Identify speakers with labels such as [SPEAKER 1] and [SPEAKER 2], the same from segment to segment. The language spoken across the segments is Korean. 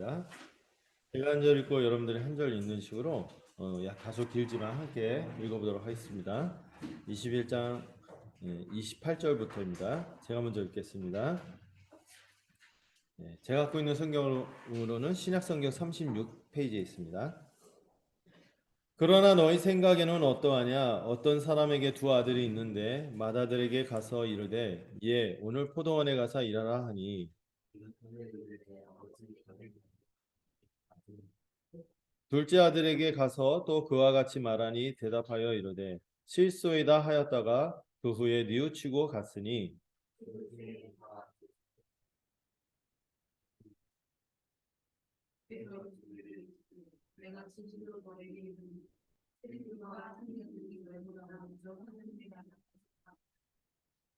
[SPEAKER 1] 읽겠습니다. 제가 한 절 읽고 여러분들이 한 절 읽는 식으로 약 다소 길지만 함께 읽어보도록 하겠습니다. 21장 28절부터입니다. 제가 먼저 읽겠습니다. 제가 갖고 있는 성경으로는 신약성경 36페이지에 있습니다. 그러나 너희 생각에는 어떠하냐? 어떤 사람에게 두 아들이 있는데 맏아들에게 가서 이르되 예 오늘 포도원에 가서 일하라 하니 둘째 아들에게 가서 또 그와 같이 말하니 대답하여 이르되 실소이다 하였다가 그 후에 뉘우치고 갔으니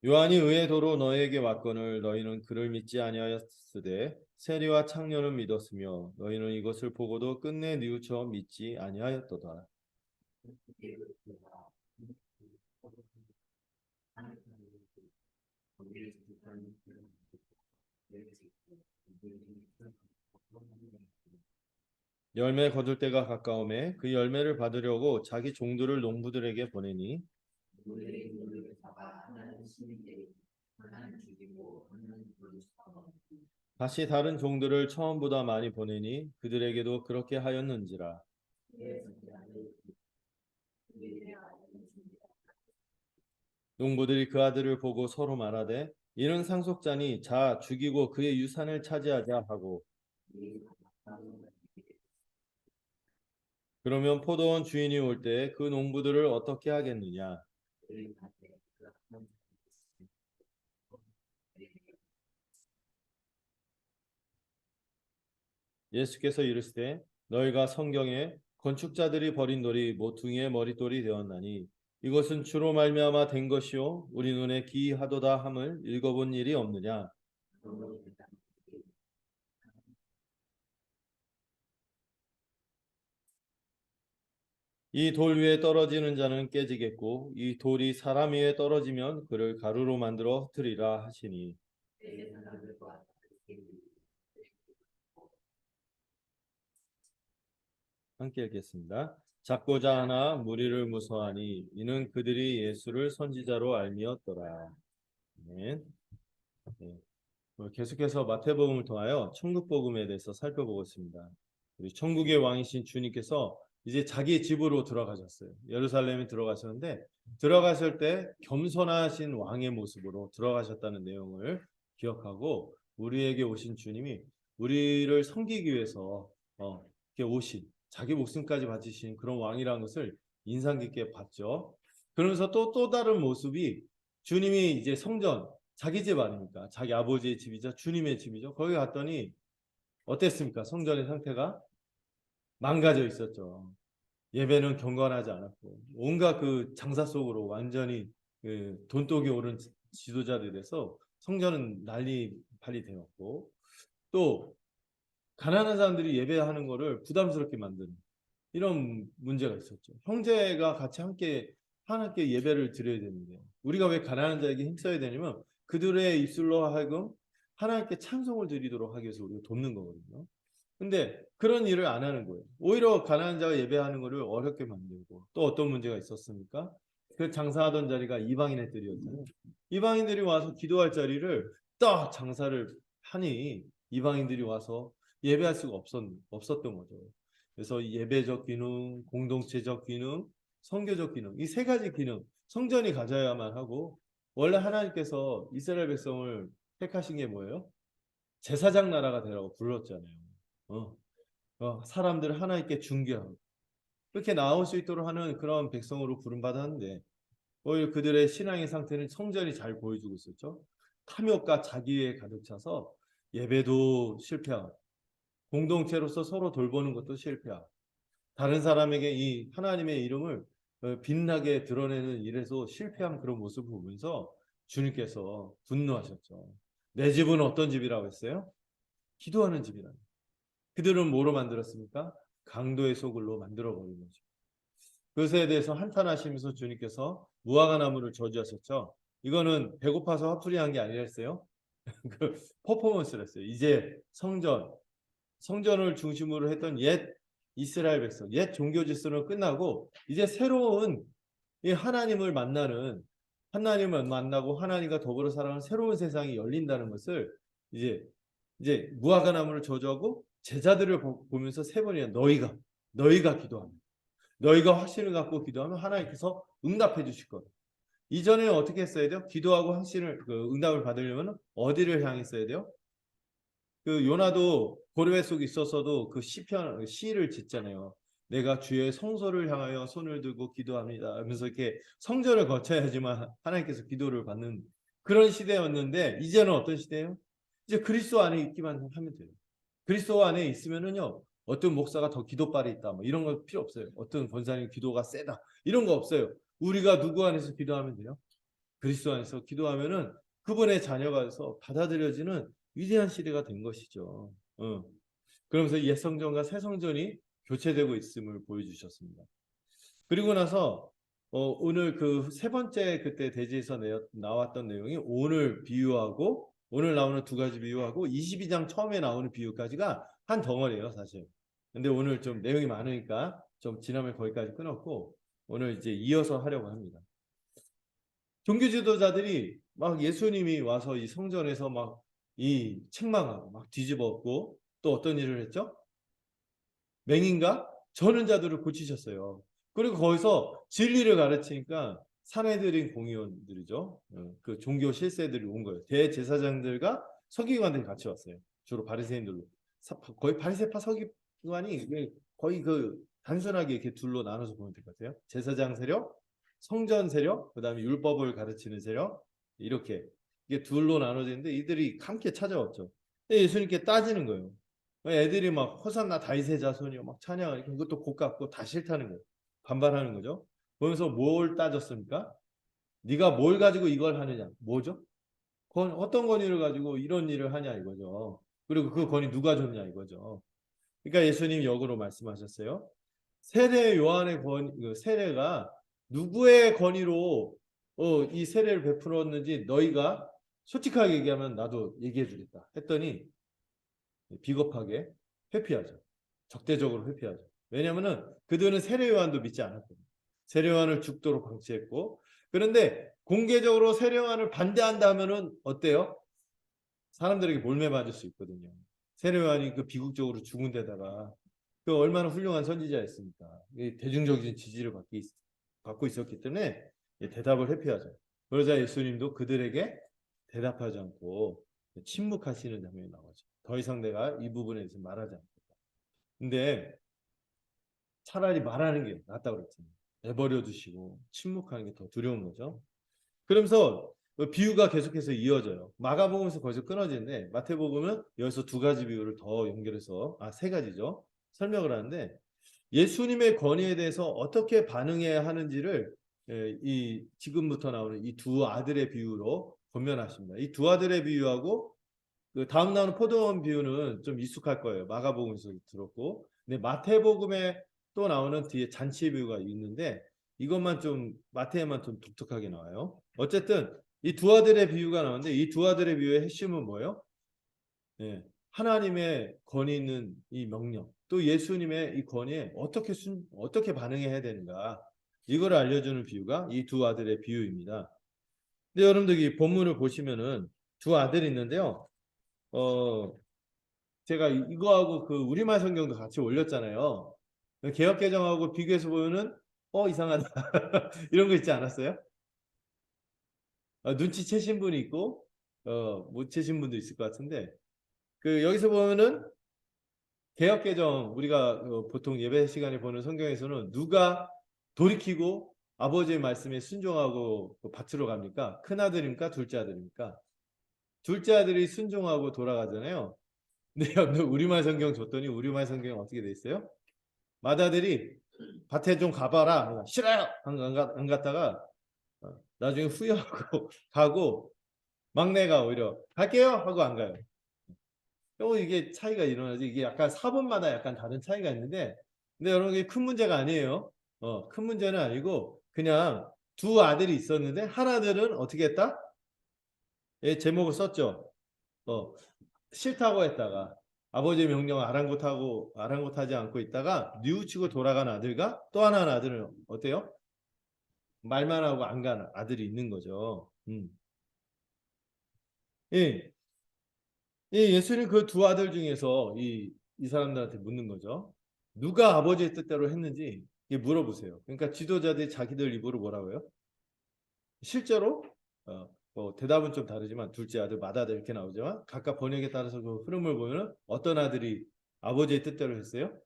[SPEAKER 1] 요한이 의의 도로 너희에게 왔거늘 너희는 그를 믿지 아니하였으되 세리와 창녀는 믿었으며 너희는 이것을 보고도 끝내 뉘우쳐 믿지 아니하였도다. 열매 거둘 때가 가까우매 그 열매를 받으려고 자기 종들을 농부들에게 보내니 다시 다른 종들을 처음보다 많이 보내니 그들에게도 그렇게 하였는지라. 농부들이 그 아들을 보고 서로 말하되 이는 상속자니 자 죽이고 그의 유산을 차지하자 하고 그러면 포도원 주인이 올 때 그 농부들을 어떻게 하겠느냐. 예수께서 이르시되 너희가 성경에 건축자들이 버린 돌이 모퉁이의 머릿돌이 되었나니 이것은 주로 말미암아 된 것이요 우리 눈에 기이하도다 함을 읽어본 일이 없느냐. 이 돌 위에 떨어지는 자는 깨지겠고 이 돌이 사람 위에 떨어지면 그를 가루로 만들어 흩으리라 하시니 함께 읽겠습니다. 작고자 하나 무리를 무서워하니 이는 그들이 예수를 선지자로 알미었더라. 아멘. 네. 계속해서 마태복음을 통하여 천국복음에 대해서 살펴보고 있습니다. 우리 천국의 왕이신 주님께서 이제 자기 집으로 들어가셨어요. 예루살렘에 들어가셨는데 들어가실 때 겸손하신 왕의 모습으로 들어가셨다는 내용을 기억하고 우리에게 오신 주님이 우리를 섬기기 위해서 이렇게 오신 자기 목숨까지 바치신 그런 왕이라는 것을 인상 깊게 봤죠. 그러면서 또 다른 모습이 주님이 이제 성전 자기 집 아닙니까? 자기 아버지의 집이죠. 주님의 집이죠. 거기 갔더니 어땠습니까? 성전의 상태가 망가져 있었죠. 예배는 경건하지 않았고 온갖 그 장사 속으로 완전히 그 돈독이 오른 지도자들이 돼서 성전은 난리팔이 되었고 또 가난한 사람들이 예배하는 거를 부담스럽게 만드는 이런 문제가 있었죠. 형제가 같이 하나님께 예배를 드려야 되는데 우리가 왜 가난한 자에게 힘써야 되냐면 그들의 입술로 하여금 하나님께 찬송을 드리도록 하기 위해서 우리가 돕는 거거든요. 근데 그런 일을 안 하는 거예요. 오히려 가난한 자가 예배하는 것을 어렵게 만들고 또 어떤 문제가 있었습니까? 그 장사하던 자리가 이방인의 뜰이었잖아요. 이방인들이 와서 기도할 자리를 딱 장사를 하니 이방인들이 와서 예배할 수가 없었던 거죠. 그래서 예배적 기능, 공동체적 기능, 선교적 기능 이 세 가지 기능 성전이 가져야만 하고 원래 하나님께서 이스라엘 백성을 택하신 게 뭐예요? 제사장 나라가 되라고 불렀잖아요. 사람들을 하나님께 중개하고 그렇게 나올 수 있도록 하는 그런 백성으로 부름받았는데 오히려 그들의 신앙의 상태는 성전이 잘 보여주고 있었죠. 탐욕과 자기에 가득 차서 예배도 실패하고 공동체로서 서로 돌보는 것도 실패하고 다른 사람에게 이 하나님의 이름을 빛나게 드러내는 일에서 실패한 그런 모습을 보면서 주님께서 분노하셨죠. 내 집은 어떤 집이라고 했어요? 기도하는 집이라는. 그들은 뭐로 만들었습니까? 강도의 소굴로 만들어버린 거죠. 그것에 대해서 한탄하시면서 주님께서 무화과 나무를 저주하셨죠. 이거는 배고파서 화풀이한 게 아니라 했어요. 그 퍼포먼스를 했어요. 이제 성전 성전을 중심으로 했던 옛 이스라엘 백성, 옛 종교 질서는 끝나고 이제 새로운 이 하나님을 만나고 하나님과 더불어 살아가는 새로운 세상이 열린다는 것을 이제 무화과나무를 저주하고 제자들을 보면서 세 번이나 너희가 기도하면 너희가 확신을 갖고 기도하면 하나님께서 응답해 주실 거다. 이전에 어떻게 했어야 돼요? 기도하고 응답을 받으려면 어디를 향했어야 돼요? 그 요나도 고레 속에 있었어도 그 시를 짓잖아요. 내가 주의 성소를 향하여 손을 들고 기도합니다 하면서 이렇게 성전을 거쳐야지만 하나님께서 기도를 받는 그런 시대였는데, 이제는 어떤 시대예요? 이제 그리스도 안에 있기만 하면 돼요. 그리스도 안에 있으면은요, 어떤 목사가 더 기도빨이 있다 뭐 이런 거 필요 없어요. 어떤 권사님 기도가 세다 이런 거 없어요. 우리가 누구 안에서 기도하면 돼요? 그리스도 안에서 기도하면은 그분의 자녀가 돼서 받아들여지는 위대한 시대가 된 것이죠. 그러면서 옛 성전과 새 성전이 교체되고 있음을 보여주셨습니다. 그리고 나서 오늘 그 세 번째 그때 대지에서 나왔던 내용이 오늘 나오는 두 가지 비유하고 22장 처음에 나오는 비유까지가 한 덩어리예요, 사실. 근데 오늘 좀 내용이 많으니까 좀 지난번에 거기까지 끊었고 오늘 이제 이어서 하려고 합니다. 종교 지도자들이 막 예수님이 와서 이 성전에서 막 이 책망하고 막 뒤집었고 또 어떤 일을 했죠? 맹인과 저는 자들을 고치셨어요. 그리고 거기서 진리를 가르치니까 사내들인 공의원들이죠. 그 종교 실세들이 온 거예요. 대제사장들과 서기관들이 같이 왔어요. 주로 바리새인들로. 거의 바리새파 서기관이 거의 그 단순하게 이렇게 둘로 나눠서 보면 될 것 같아요. 제사장 세력, 성전 세력, 그다음에 율법을 가르치는 세력, 이렇게 이게 둘로 나눠지는데 이들이 함께 찾아왔죠. 예수님께 따지는 거예요. 애들이 막 호산나 다윗의 자손이요 막 찬양을 이것도 고깝고 다 싫다는 거예요. 반발하는 거죠. 그러면서 뭘 따졌습니까? 네가 뭘 가지고 이걸 하느냐? 뭐죠? 어떤 권위를 가지고 이런 일을 하냐 이거죠. 그리고 그 권위 누가 줬냐 이거죠. 그러니까 예수님 역으로 말씀하셨어요. 세례 요한의 세례가 누구의 권위로 이 세례를 베풀었는지 너희가 솔직하게 얘기하면 나도 얘기해 주겠다 했더니 비겁하게 회피하죠. 적대적으로 회피하죠. 왜냐하면 그들은 세례 요한도 믿지 않았거든요. 세례 요한을 죽도록 방치했고, 그런데 공개적으로 세례 요한을 반대한다면은 어때요? 사람들에게 몰매 맞을 수 있거든요. 세례 요한이 그 비극적으로 죽은 데다가 그 얼마나 훌륭한 선지자였습니까? 대중적인 지지를 받고 있었기 때문에 대답을 회피하죠. 그러자 예수님도 그들에게 대답하지 않고 침묵하시는 장면이 나오죠. 더 이상 내가 이 부분에 대해서 말하지 않겠다. 근데 차라리 말하는 게 낫다고 그랬잖아요. 내버려 두시고 침묵하는 게 더 두려운 거죠. 그러면서 비유가 계속해서 이어져요. 마가복음에서 거기서 끊어지는데 마태복음은 여기서 두 가지 비유를 더 연결해서 세 가지죠. 설명을 하는데 예수님의 권위에 대해서 어떻게 반응해야 하는지를 이 지금부터 나오는 이 두 아들의 비유로 권면하십니다. 이 두 아들의 비유하고 그 다음 나오는 포도원 비유는 좀 익숙할 거예요. 마가복음에서 들었고, 근데 마태복음에 또 나오는 뒤에 잔치 비유가 있는데 이것만 좀 마태에만 좀 독특하게 나와요. 어쨌든 이 두 아들의 비유가 나오는데 이 두 아들의 비유의 핵심은 뭐예요? 네, 하나님의 권위 있는 이 명령, 또 예수님의 이 권위에 어떻게 반응해야 되는가 이걸 알려주는 비유가 이 두 아들의 비유입니다. 근데 여러분들 이 본문을 보시면은 두 아들이 있는데요. 제가 이거하고 그 우리말 성경도 같이 올렸잖아요. 개역개정하고 비교해서 보면은 이상하다 이런 거 있지 않았어요? 눈치채신 분이 있고 못 채신 분도 있을 것 같은데 그 여기서 보면은 개역개정 우리가 보통 예배 시간에 보는 성경에서는 누가 돌이키고 아버지의 말씀에 순종하고 밭으로 갑니까? 큰 아들입니까? 둘째 아들입니까? 둘째 아들이 순종하고 돌아가잖아요. 근데 우리말 성경 줬더니 우리말 성경 어떻게 돼 있어요? 맏아들이 밭에 좀 가봐라. 싫어요. 안 갔다가 나중에 후회하고 가고 막내가 오히려 갈게요 하고 안 가요. 이게 차이가 일어나지. 이게 약간 사본마다 약간 다른 차이가 있는데, 근데 여러분 이게 큰 문제가 아니에요. 큰 문제는 아니고 그냥 두 아들이 있었는데 한 아들은 어떻게 했다? 제목을 썼죠. 싫다고 했다가 아버지의 명령을 아랑곳하지 않고 있다가 뉘우치고 돌아간 아들과 또 하나는 아들은 어때요? 말만 하고 안 가는 아들이 있는 거죠. 예, 예수님 그 두 아들 중에서 이 사람들한테 묻는 거죠. 누가 아버지의 뜻대로 했는지 물어보세요. 그러니까 지도자들이 자기들 입으로 뭐라고요? 실제로 뭐 대답은 좀 다르지만 둘째 아들, 맏아들 이렇게 나오지만 각각 번역에 따라서 그 흐름을 보면 어떤 아들이 아버지의 뜻대로 했어요?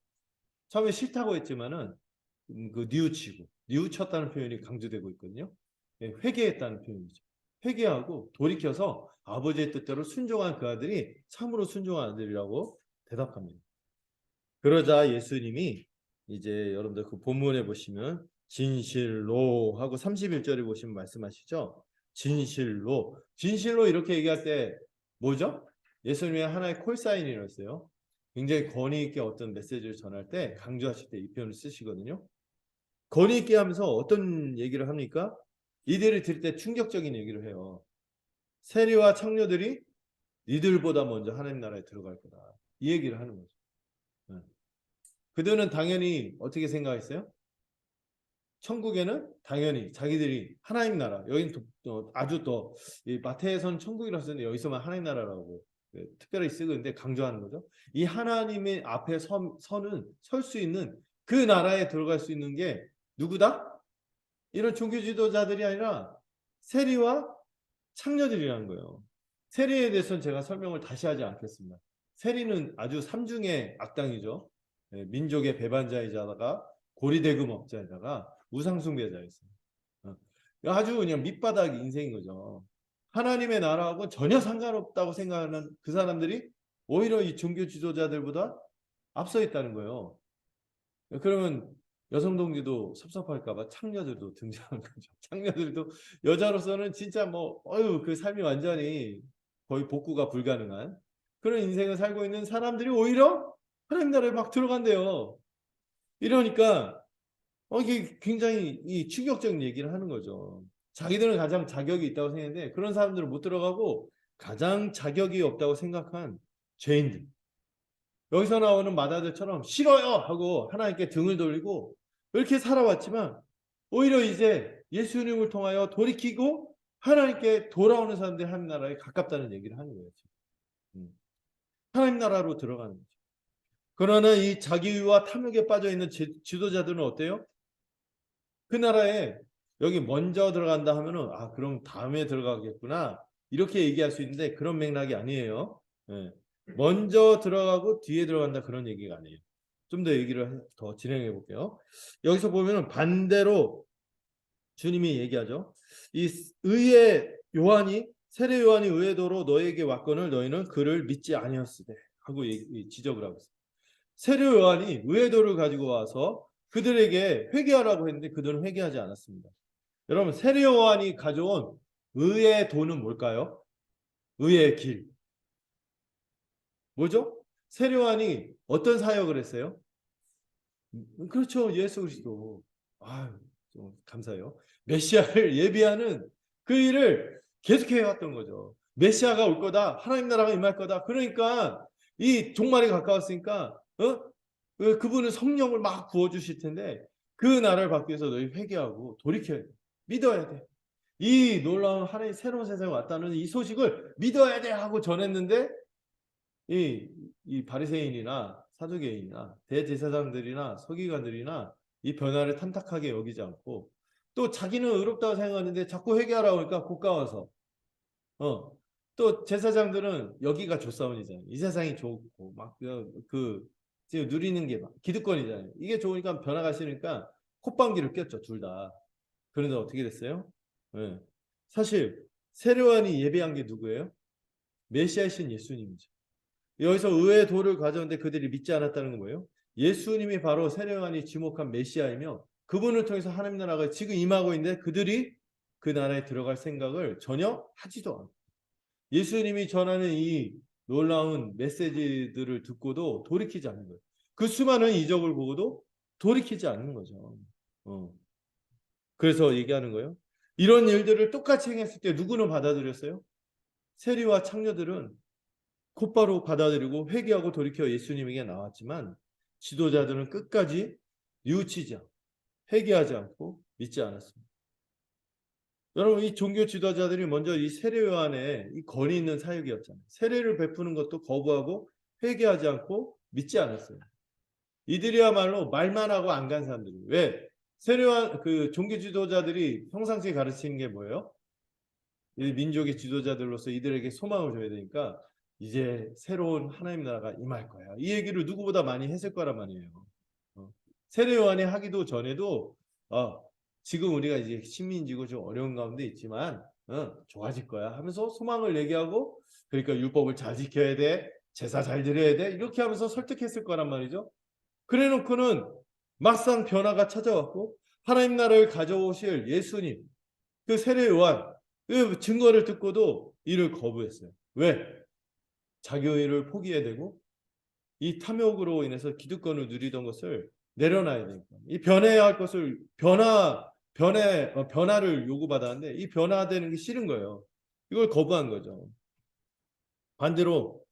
[SPEAKER 1] 처음에 싫다고 했지만은 그 뉘우쳤다는 표현이 강조되고 있거든요. 예, 회개했다는 표현이죠. 회개하고 돌이켜서 아버지의 뜻대로 순종한 그 아들이 참으로 순종한 아들이라고 대답합니다. 그러자 예수님이 이제 여러분들 그 본문에 보시면 진실로 하고 31절에 보시면 말씀하시죠. 진실로 이렇게 얘기할 때 뭐죠? 예수님의 하나의 콜사인이었어요. 굉장히 권위 있게 어떤 메시지를 전할 때 강조하실 때 이 표현을 쓰시거든요. 권위 있게 하면서 어떤 얘기를 합니까? 이들을 들을 때 충격적인 얘기를 해요. 세리와 창녀들이 니들보다 먼저 하나님 나라에 들어갈 거다. 이 얘기를 하는 거죠. 그들은 당연히 어떻게 생각했어요? 천국에는 당연히 자기들이 하나님 나라, 여긴 아주 더 마태에서는 천국이라서 여기서만 하나님 나라라고 특별히 쓰는데 강조하는 거죠. 이 하나님의 앞에 설 수 있는 그 나라에 들어갈 수 있는 게 누구다? 이런 종교 지도자들이 아니라 세리와 창녀들이라는 거예요. 세리에 대해서는 제가 설명을 다시 하지 않겠습니다. 세리는 아주 삼중의 악당이죠. 민족의 배반자이자다가 고리대금업자이다가 우상숭배자였어요. 아주 그냥 밑바닥 인생인 거죠. 하나님의 나라하고 전혀 상관없다고 생각하는 그 사람들이 오히려 이 종교 지도자들보다 앞서 있다는 거예요. 그러면 여성 동지도 섭섭할까봐 창녀들도 등장한 거죠. 창녀들도 여자로서는 진짜 뭐 그 삶이 완전히 거의 복구가 불가능한 그런 인생을 살고 있는 사람들이 오히려 하나님 나라에 막 들어간대요. 이러니까 이게 굉장히 이 충격적인 얘기를 하는 거죠. 자기들은 가장 자격이 있다고 생각했는데 그런 사람들은 못 들어가고 가장 자격이 없다고 생각한 죄인들. 여기서 나오는 마다들처럼 싫어요 하고 하나님께 등을 돌리고 이렇게 살아왔지만 오히려 이제 예수님을 통하여 돌이키고 하나님께 돌아오는 사람들이 하나님 나라에 가깝다는 얘기를 하는 거예요. 하나님 나라로 들어가는 거죠. 그러나 이 자기유와 탐욕에 빠져 있는 지도자들은 어때요? 그 나라에 여기 먼저 들어간다 하면은 그럼 다음에 들어가겠구나 이렇게 얘기할 수 있는데 그런 맥락이 아니에요. 예. 먼저 들어가고 뒤에 들어간다 그런 얘기가 아니에요. 좀 더 얘기를 더 진행해 볼게요. 여기서 보면은 반대로 주님이 얘기하죠. 이 세례 요한이 의외도로 너에게 왔거늘 너희는 그를 믿지 아니었으되 하고 지적을 하고 있어요. 세례 요한이 의외도를 가지고 와서 그들에게 회개하라고 했는데 그들은 회개하지 않았습니다. 여러분 세례 요한이 가져온 의의 도는 뭘까요? 의의 길. 뭐죠? 세례 요한이 어떤 사역을 했어요? 그렇죠. 예수 그리스도. 좀 감사해요. 메시아를 예비하는 그 일을 계속해 왔던 거죠. 메시아가 올 거다. 하나님 나라가 임할 거다. 그러니까 이 종말이 가까웠으니까 그분은 성령을 막 부어 주실 텐데 그 나라를 받기 위해서 너희 회개하고 돌이켜야 돼. 믿어야 돼. 이 놀라운 하나님 새로운 세상에 왔다는 이 소식을 믿어야 돼 하고 전했는데 이 바리새인이나 사두개인이나 대제사장들이나 서기관들이나 이 변화를 탐탁하게 여기지 않고 또 자기는 의롭다고 생각하는데 자꾸 회개하라고 하니까 고가워서 또 제사장들은 여기가 조사원이잖아요. 이 세상이 좋고 막 지금 누리는 게 막 기득권이잖아요. 이게 좋으니까 변화가 싫으니까 콧방귀를 꼈죠, 둘 다. 그런데 어떻게 됐어요? 네. 사실 세례요한이 예배한 게 누구예요? 메시아이신 예수님이죠. 여기서 의외의 도를 가져오는데 그들이 믿지 않았다는 건 뭐예요? 예수님이 바로 세례요한이 지목한 메시아이며 그분을 통해서 하나님 나라가 지금 임하고 있는데 그들이 그 나라에 들어갈 생각을 전혀 하지도 않아요. 예수님이 전하는 이 놀라운 메시지들을 듣고도 돌이키지 않는 거예요. 그 수많은 이적을 보고도 돌이키지 않는 거죠. 그래서 얘기하는 거예요. 이런 일들을 똑같이 행했을 때 누구는 받아들였어요? 세리와 창녀들은 곧바로 받아들이고 회개하고 돌이켜 예수님에게 나왔지만 지도자들은 끝까지 뉘우치지 않고 회개하지 않고 믿지 않았습니다. 여러분, 이 종교 지도자들이 먼저 이 세례 요한의 이 권위 있는 사역이었잖아요. 세례를 베푸는 것도 거부하고 회개하지 않고 믿지 않았어요. 이들이야말로 말만 하고 안 간 사람들이. 왜? 세례 요한 그 종교 지도자들이 평상시에 가르치는 게 뭐예요? 이 민족의 지도자들로서 이들에게 소망을 줘야 되니까 이제 새로운 하나님 나라가 임할 거야. 이 얘기를 누구보다 많이 했을 거란 말이에요. 세례 요한이 하기도 전에도 지금 우리가 이제 식민지고 좀 어려운 가운데 있지만 좋아질 거야 하면서 소망을 얘기하고, 그러니까 율법을 잘 지켜야 돼, 제사 잘 드려야 돼, 이렇게 하면서 설득했을 거란 말이죠. 그래 놓고는 막상 변화가 찾아왔고 하나님 나라를 가져오실 예수님, 그 세례 요한 그 증거를 듣고도 이를 거부했어요. 왜? 자기의 포기해야 되고 이 탐욕으로 인해서 기득권을 누리던 것을 내려놔야 되니까, 이 변해야 할 것을 변화를 요구받았는데 이 변화되는 게 싫은 거예요. 이걸 거부한 거죠. 반대로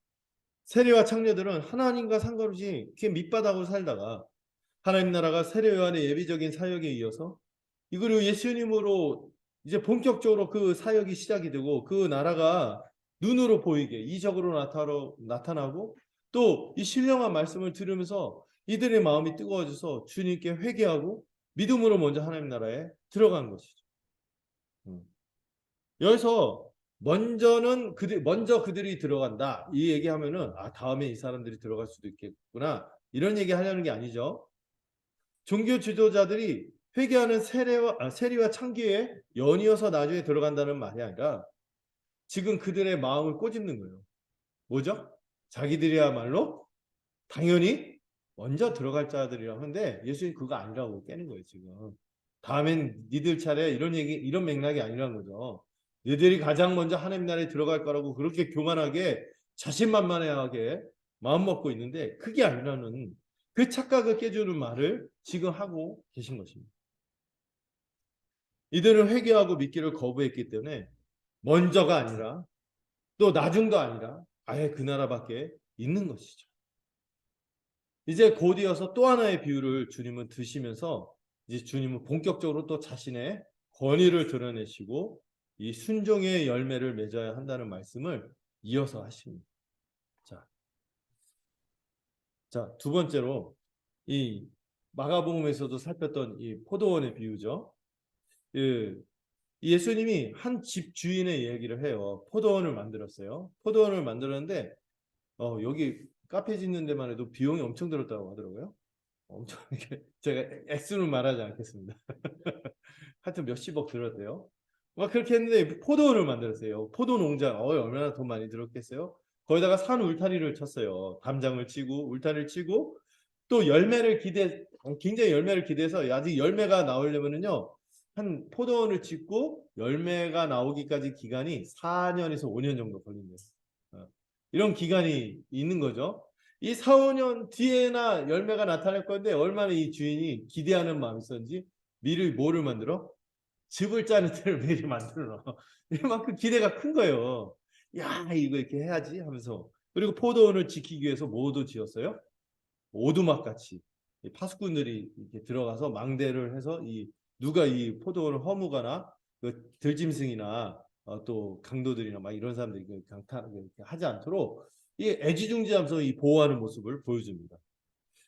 [SPEAKER 1] 세례와 창녀들은 하나님과 상관없이 그냥 밑바닥으로 살다가 하나님 나라가 세례 요한의 예비적인 사역에 이어서 그리고 예수님으로 이제 본격적으로 그 사역이 시작이 되고 그 나라가 눈으로 보이게 이적으로 나타나고 또 이 신령한 말씀을 들으면서 이들의 마음이 뜨거워져서 주님께 회개하고 믿음으로 먼저 하나님 나라에 들어간 것이죠. 여기서 먼저 그들이 들어간다 이 얘기하면은 다음에 이 사람들이 들어갈 수도 있겠구나 이런 얘기 하려는 게 아니죠. 종교 지도자들이 회개하는 세리와 창기에 연이어서 나중에 들어간다는 말이 아니라 지금 그들의 마음을 꼬집는 거예요. 뭐죠? 자기들이야말로 당연히 먼저 들어갈 자들이라고 하는데 예수님 그거 아니라고 깨는 거예요. 지금 다음엔 니들 차례 이런 맥락이 아니라는 거죠. 너희들이 가장 먼저 하나님 나라에 들어갈 거라고 그렇게 교만하게 자신만만하게 마음 먹고 있는데 그게 아니라는 그 착각을 깨주는 말을 지금 하고 계신 것입니다. 이들은 회개하고 믿기를 거부했기 때문에 먼저가 아니라 또 나중도 아니라 아예 그 나라밖에 있는 것이죠. 이제 곧 이어서 또 하나의 비유를 주님은 드시면서 이제 주님은 본격적으로 또 자신의 권위를 드러내시고 이 순종의 열매를 맺어야 한다는 말씀을 이어서 하십니다. 자, 두 번째로 이 마가복음에서도 살폈던 이 포도원의 비유죠. 예수님이 한 집 주인의 얘기를 해요. 포도원을 만들었어요. 포도원을 만들었는데 여기 카페 짓는 데만 해도 비용이 엄청 들었다고 하더라고요. 엄청 제가 액수는 말하지 않겠습니다. 하여튼 몇십억 들었대요. 막 그렇게 했는데 포도원을 만들었어요. 포도 농장. 얼마나 돈 많이 들었겠어요? 거기다가 산 울타리를 쳤어요. 담장을 치고 울타리를 치고 또 굉장히 열매를 기대해서 아직 열매가 나오려면은요. 한 포도원을 짓고 열매가 나오기까지 기간이 4년에서 5년 정도 걸린대요. 이런 기간이 있는 거죠. 이 4, 5년 뒤에나 열매가 나타날 건데 얼마나 이 주인이 기대하는 마음이 있었는지 뭐를 만들어? 즙을 짜는 데를 미리 만들어 놔. 이만큼 기대가 큰 거예요. 야, 이거 이렇게 해야지 하면서. 그리고 포도원을 지키기 위해서 뭐도 지었어요? 오두막 같이 파수꾼들이 이렇게 들어가서 망대를 해서 누가 이 포도원을 허무거나 그 들짐승이나 또 강도들이나 막 이런 사람들이 하지 않도록 이 애지중지하면서 이 보호하는 모습을 보여줍니다.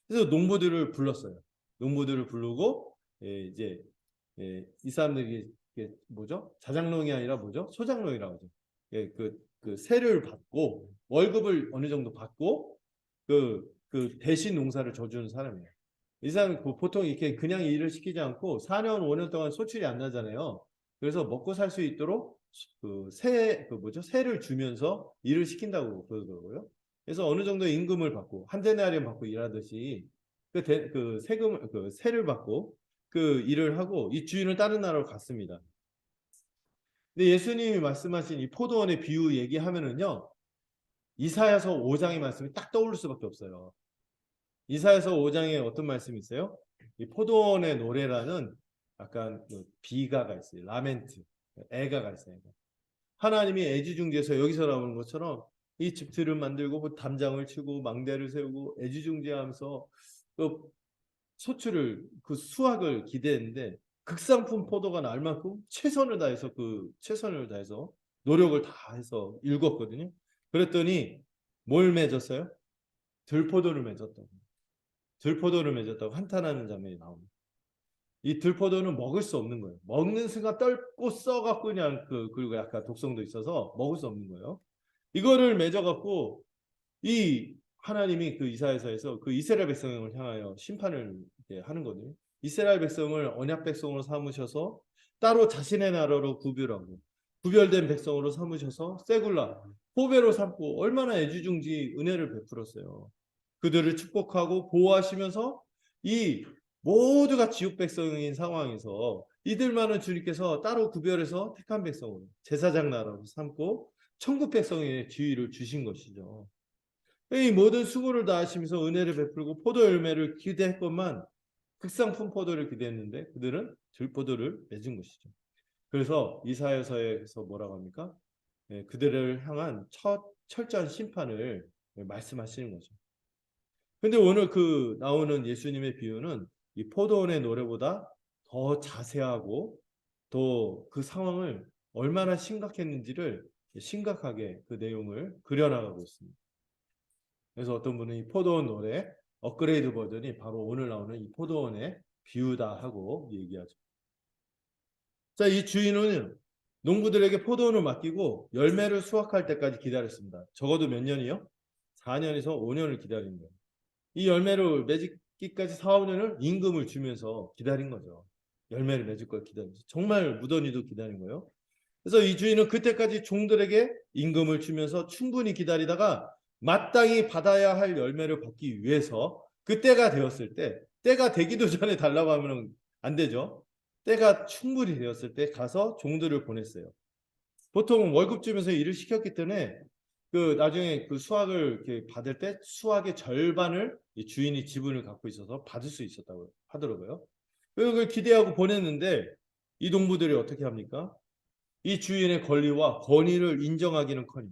[SPEAKER 1] 그래서 농부들을 불렀어요. 농부들을 부르고 이제 이 사람들이 뭐죠? 자장농이 아니라 뭐죠? 소장농이라고 하죠. 그 세를 받고 월급을 어느 정도 받고 그 대신 농사를 져주는 사람이에요. 이 사람은 보통 이렇게 그냥 일을 시키지 않고 4년, 5년 동안 소출이 안 나잖아요. 그래서 먹고 살 수 있도록 세를 주면서 일을 시킨다고 그러더라고요. 그래서 어느 정도 임금을 받고 한 데나리온 받고 일하듯이 세를 받고 그 일을 하고 이 주인은 다른 나라로 갔습니다. 근데 예수님이 말씀하신 이 포도원의 비유 얘기하면은요. 이사야서 5장의 말씀이 딱 떠오를 수밖에 없어요. 이사야서 5장에 어떤 말씀이 있어요? 이 포도원의 노래라는 약간 비가가 있어요. 라멘트, 애가가 있어요. 하나님이 애지중지해서 여기서 나오는 것처럼 이 집틀을 만들고 뭐 담장을 치고 망대를 세우고 애지중지하면서 또 소출을 그 수확을 기대했는데 극상품 포도가 날 만큼 최선을 다해서 노력을 다 해서 읽었거든요. 그랬더니 뭘 맺었어요? 들포도를 맺었다고. 들포도를 맺었다고 한탄하는 장면이 나옵니다. 이 들포도는 먹을 수 없는 거예요. 먹는 순간 떫고 썩갖고 그냥 그리고 약간 독성도 있어서 먹을 수 없는 거예요. 이거를 맺어갖고 이 하나님이 그 이사야서에서 그 이스라엘 백성을 향하여 심판을 하는 거거든요. 이스라엘 백성을 언약 백성으로 삼으셔서 따로 자신의 나라로 구별하고 구별된 백성으로 삼으셔서 세굴라 포배로 삼고 얼마나 애지중지 은혜를 베풀었어요. 그들을 축복하고 보호하시면서 이 모두가 지옥 백성인 상황에서 이들만은 주님께서 따로 구별해서 택한 백성으로 제사장 나라로 삼고 천국 백성의 지위를 주신 것이죠. 이 모든 수고를 다하시면서 은혜를 베풀고 포도 열매를 기대했건만 극상품 포도를 기대했는데 그들은 들포도를 맺은 것이죠. 그래서 이사야서에서 뭐라고 합니까? 그들을 향한 첫 철저한 심판을 말씀하시는 거죠. 근데 오늘 그 나오는 예수님의 비유는 이 포도원의 노래보다 더 자세하고 또 그 상황을 얼마나 심각했는지를 심각하게 그 내용을 그려나가고 있습니다. 그래서 어떤 분은 이 포도원 노래 업그레이드 버전이 바로 오늘 나오는 이 포도원의 비유다 하고 얘기하죠. 자, 이 주인은 농부들에게 포도원을 맡기고 열매를 수확할 때까지 기다렸습니다. 적어도 몇 년이요? 4년에서 5년을 기다린 거예요. 이 열매를 맺기까지 4, 5년을 임금을 주면서 기다린 거죠. 열매를 맺을 걸 기다리면서. 정말 무더니도 기다린 거예요. 그래서 이 주인은 그때까지 종들에게 임금을 주면서 충분히 기다리다가 마땅히 받아야 할 열매를 받기 위해서 그때가 되었을 때, 때가 되기도 전에 달라고 하면 안 되죠. 때가 충분히 되었을 때 가서 종들을 보냈어요. 보통 월급 주면서 일을 시켰기 때문에 그 나중에 그 수학을 이렇게 받을 때 수학의 절반을 이 주인이 지분을 갖고 있어서 받을 수 있었다고 하더라고요. 그걸 기대하고 보냈는데 이 농부들이 어떻게 합니까? 이 주인의 권리와 권위를 인정하기는커녕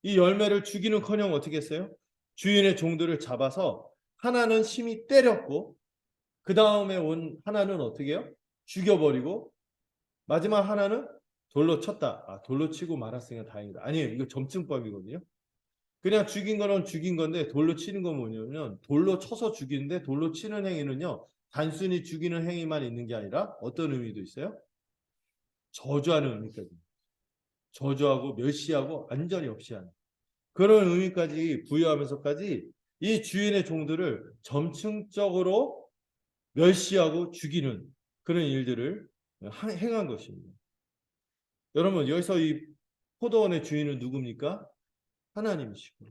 [SPEAKER 1] 이 열매를 주기는커녕 어떻게 했어요? 주인의 종들을 잡아서 하나는 심히 때렸고 그 다음에 온 하나는 어떻게 해요? 죽여버리고 마지막 하나는 돌로 쳤다. 아, 돌로 치고 말았으니까 다행이다. 아니에요. 이거 점증법이거든요. 그냥 죽인 거는 죽인 건데 돌로 치는 건 뭐냐면 돌로 쳐서 죽이는데 돌로 치는 행위는요. 단순히 죽이는 행위만 있는 게 아니라 어떤 의미도 있어요? 저주하는 의미까지. 저주하고 멸시하고 완전히 없이 하는 그런 의미까지 부여하면서까지 이 주인의 종들을 점층적으로 멸시하고 죽이는 그런 일들을 행한 것입니다. 여러분 여기서 이 포도원의 주인은 누굽니까? 하나님이시고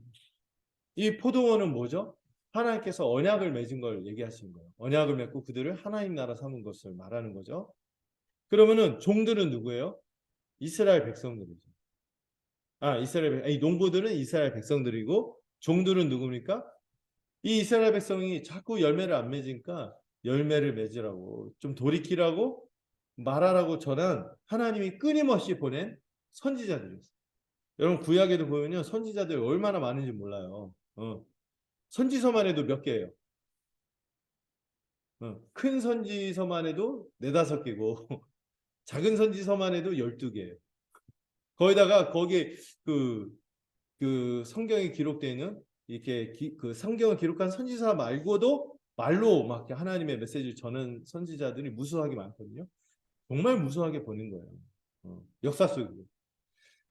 [SPEAKER 1] 이 포도원은 뭐죠? 하나님께서 언약을 맺은 걸 얘기하시는 거예요. 언약을 맺고 그들을 하나님 나라 삼은 것을 말하는 거죠. 그러면은 종들은 누구예요? 이스라엘 백성들이죠. 이 농부들은 이스라엘 백성들이고 종들은 누굽니까? 이 이스라엘 백성이 자꾸 열매를 안 맺으니까 열매를 맺으라고 좀 돌이키라고 말하라고 전한 하나님이 끊임없이 보낸 선지자들이었어요. 여러분 구약에도 보면요 선지자들이 얼마나 많은지 몰라요. 선지서만 해도 몇 개예요. 큰 선지서만 해도 4-5개고 작은 선지서만 해도 12개예요. 거기다가 거기에 그 성경에 기록되어 있는 이렇게 그 성경을 기록한 선지자 말고도 말로 막 하나님의 메시지를 전하는 선지자들이 무수하게 많거든요. 정말 무수하게 보는 거예요. 역사 속에.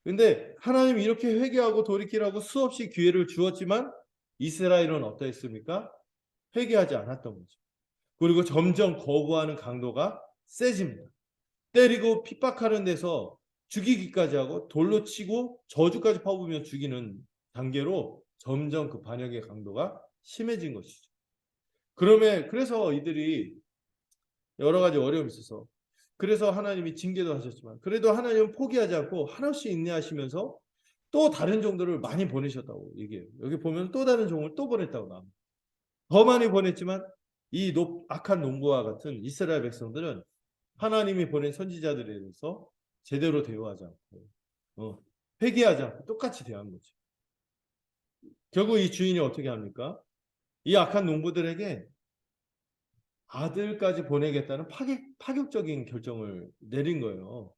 [SPEAKER 1] 근데 하나님이 이렇게 회개하고 돌이키라고 수없이 기회를 주었지만 이스라엘은 어떠했습니까? 회개하지 않았던 거죠. 그리고 점점 거부하는 강도가 세집니다. 때리고 핍박하는 데서 죽이기까지 하고 돌로 치고 저주까지 퍼부으며 죽이는 단계로 점점 그 반역의 강도가 심해진 것이죠. 그래서 이들이 여러 가지 어려움이 있어서 그래서 하나님이 징계도 하셨지만 그래도 하나님은 포기하지 않고 한없이 인내하시면서 또 다른 종들을 많이 보내셨다고 얘기해요. 여기 보면 또 다른 종을 또 보냈다고 나옵니다. 더 많이 보냈지만 이 악한 농부와 같은 이스라엘 백성들은 하나님이 보낸 선지자들에 대해서 제대로 대우하지 않고 회개하지 않고 똑같이 대한 거죠. 결국 이 주인이 어떻게 합니까? 이 악한 농부들에게 아들까지 보내겠다는 파격적인 결정을 내린 거예요.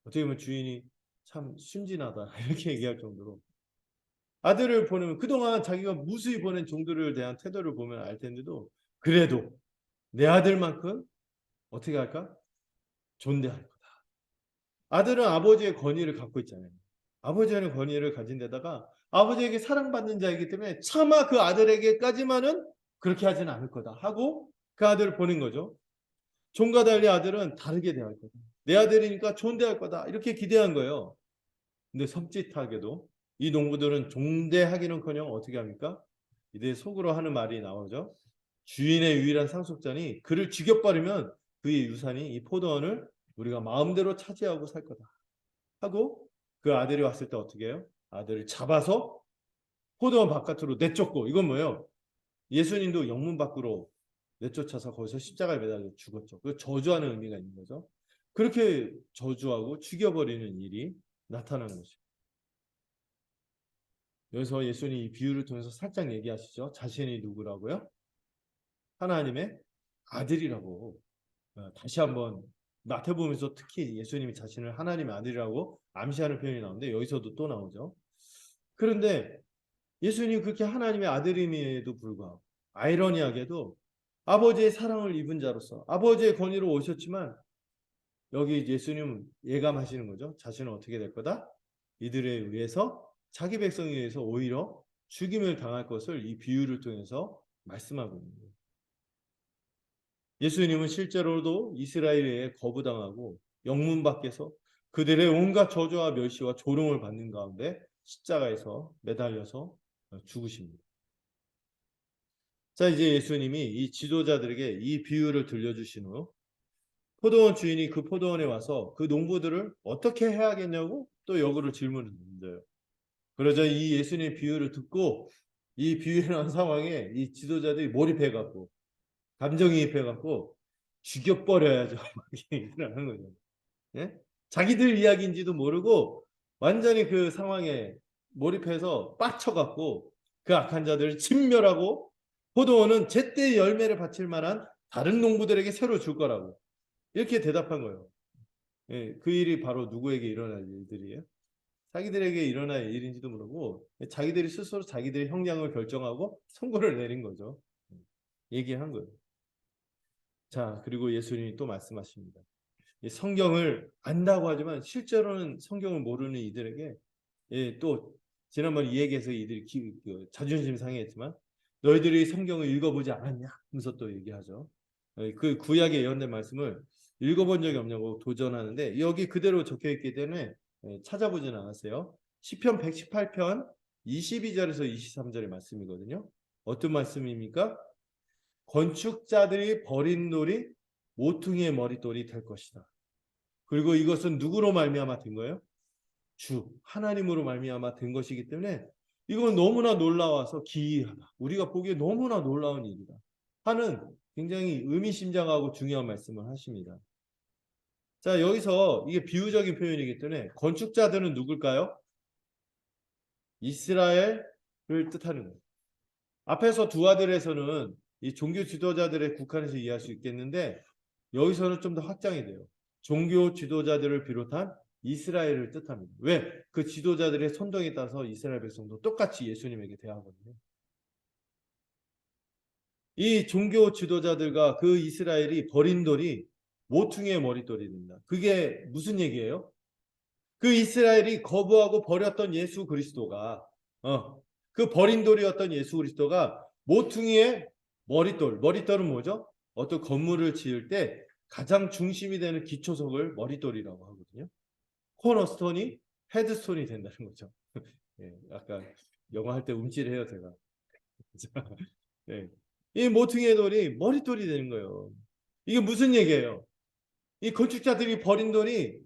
[SPEAKER 1] 어떻게 보면 주인이 참 순진하다 이렇게 얘기할 정도로 아들을 보내면 그동안 자기가 무수히 보낸 종들을 대한 태도를 보면 알 텐데도 그래도 내 아들만큼 어떻게 할까? 존대할 거다. 아들은 아버지의 권위를 갖고 있잖아요. 아버지의 권위를 가진 데다가 아버지에게 사랑받는 자이기 때문에 차마 그 아들에게까지만은 그렇게 하지는 않을 거다 하고 그 아들을 보낸 거죠. 종과 달리 아들은 다르게 대할 거다. 내 아들이니까 존대할 거다. 이렇게 기대한 거예요. 근데 섬찟하게도 이 농부들은 존대하기는커녕 어떻게 합니까? 이들 속으로 하는 말이 나오죠. 주인의 유일한 상속자니 그를 죽여버리면 그의 유산이 이 포도원을 우리가 마음대로 차지하고 살 거다. 하고 그 아들이 왔을 때 어떻게 해요? 아들을 잡아서 포도원 바깥으로 내쫓고 이건 뭐예요? 예수님도 영문 밖으로 내쫓아서 거기서 십자가에 매달려 죽었죠. 그 저주하는 의미가 있는 거죠. 그렇게 저주하고 죽여버리는 일이 나타나는 것이죠. 여기서 예수님이 이 비유를 통해서 살짝 얘기하시죠. 자신이 누구라고요? 하나님의 아들이라고. 다시 한번 마태복음에서 특히 예수님이 자신을 하나님의 아들이라고 암시하는 표현이 나오는데 여기서도 또 나오죠. 그런데 예수님이 그렇게 하나님의 아들임에도 불구하고 아이러니하게도 아버지의 사랑을 입은 자로서 아버지의 권위로 오셨지만 여기 예수님은 예감하시는 거죠. 자신은 어떻게 될 거다? 이들에 의해서 자기 백성에 의해서 오히려 죽임을 당할 것을 이 비유를 통해서 말씀하고 있는 거예요. 예수님은 실제로도 이스라엘에 거부당하고 영문 밖에서 그들의 온갖 저주와 멸시와 조롱을 받는 가운데 십자가에서 매달려서 죽으십니다. 자, 이제 예수님이 이 지도자들에게 이 비유를 들려주신 후 포도원 주인이 그 포도원에 와서 그 농부들을 어떻게 해야겠냐고 또 역으로 질문을 던져요. 그러자 이 예수님의 비유를 듣고 이 비유라는 상황에 이 지도자들이 몰입해갖고 감정이입해갖고 죽여버려야죠. 얘기를 하는 거죠. 예? 자기들 이야기인지도 모르고 완전히 그 상황에 몰입해서 빡쳐갖고 그 악한 자들을 진멸하고 포도원은 제때 열매를 바칠 만한 다른 농부들에게 새로 줄 거라고 이렇게 대답한 거예요. 예, 그 일이 바로 누구에게 일어날 일들이에요? 자기들에게 일어날 일인지도 모르고 자기들이 스스로 자기들의 형량을 결정하고 선고를 내린 거죠. 얘기한 거예요. 자, 그리고 예수님이 또 말씀하십니다. 성경을 안다고 하지만 실제로는 성경을 모르는 이들에게 또 지난번 이 얘기에서 이들이 자존심 상해했지만 너희들이 성경을 읽어보지 않았냐 하면서 또 얘기하죠. 그 구약에 예언된 말씀을 읽어본 적이 없냐고 도전하는데 여기 그대로 적혀있기 때문에 찾아보진 않았어요. 시편 118편 22절에서 23절의 말씀이거든요. 어떤 말씀입니까? 건축자들이 버린 돌이 모퉁이의 머릿돌이 될 것이다. 그리고 이것은 누구로 말미암아 된 거예요? 주 하나님으로 말미암아 된 것이기 때문에 이건 너무나 놀라워서 기이하다. 우리가 보기에 너무나 놀라운 일이다. 하는 굉장히 의미심장하고 중요한 말씀을 하십니다. 자, 여기서 이게 비유적인 표현이기 때문에 건축자들은 누굴까요? 이스라엘을 뜻하는 거예요. 앞에서 두 아들에서는 이 종교 지도자들의 국한에서 이해할 수 있겠는데 여기서는 좀 더 확장이 돼요. 종교 지도자들을 비롯한 이스라엘을 뜻합니다. 왜? 그 지도자들의 선동에 따라서 이스라엘 백성도 똑같이 예수님에게 대하거든요. 이 종교 지도자들과 그 이스라엘이 버린 돌이 모퉁이의 머릿돌이 됩니다. 그게 무슨 얘기예요? 그 이스라엘이 거부하고 버렸던 예수 그리스도가 그 버린 돌이었던 예수 그리스도가 모퉁이의 머릿돌은 뭐죠? 어떤 건물을 지을 때 가장 중심이 되는 기초석을 머릿돌이라고 하거든요. 코너스톤이 헤드스톤이 된다는 거죠. 예, 약간 영어 할 때 움찔해요 제가. 예. 이 모퉁이의 돌이 머릿돌이 되는 거예요. 이게 무슨 얘기예요? 이 건축자들이 버린 돌이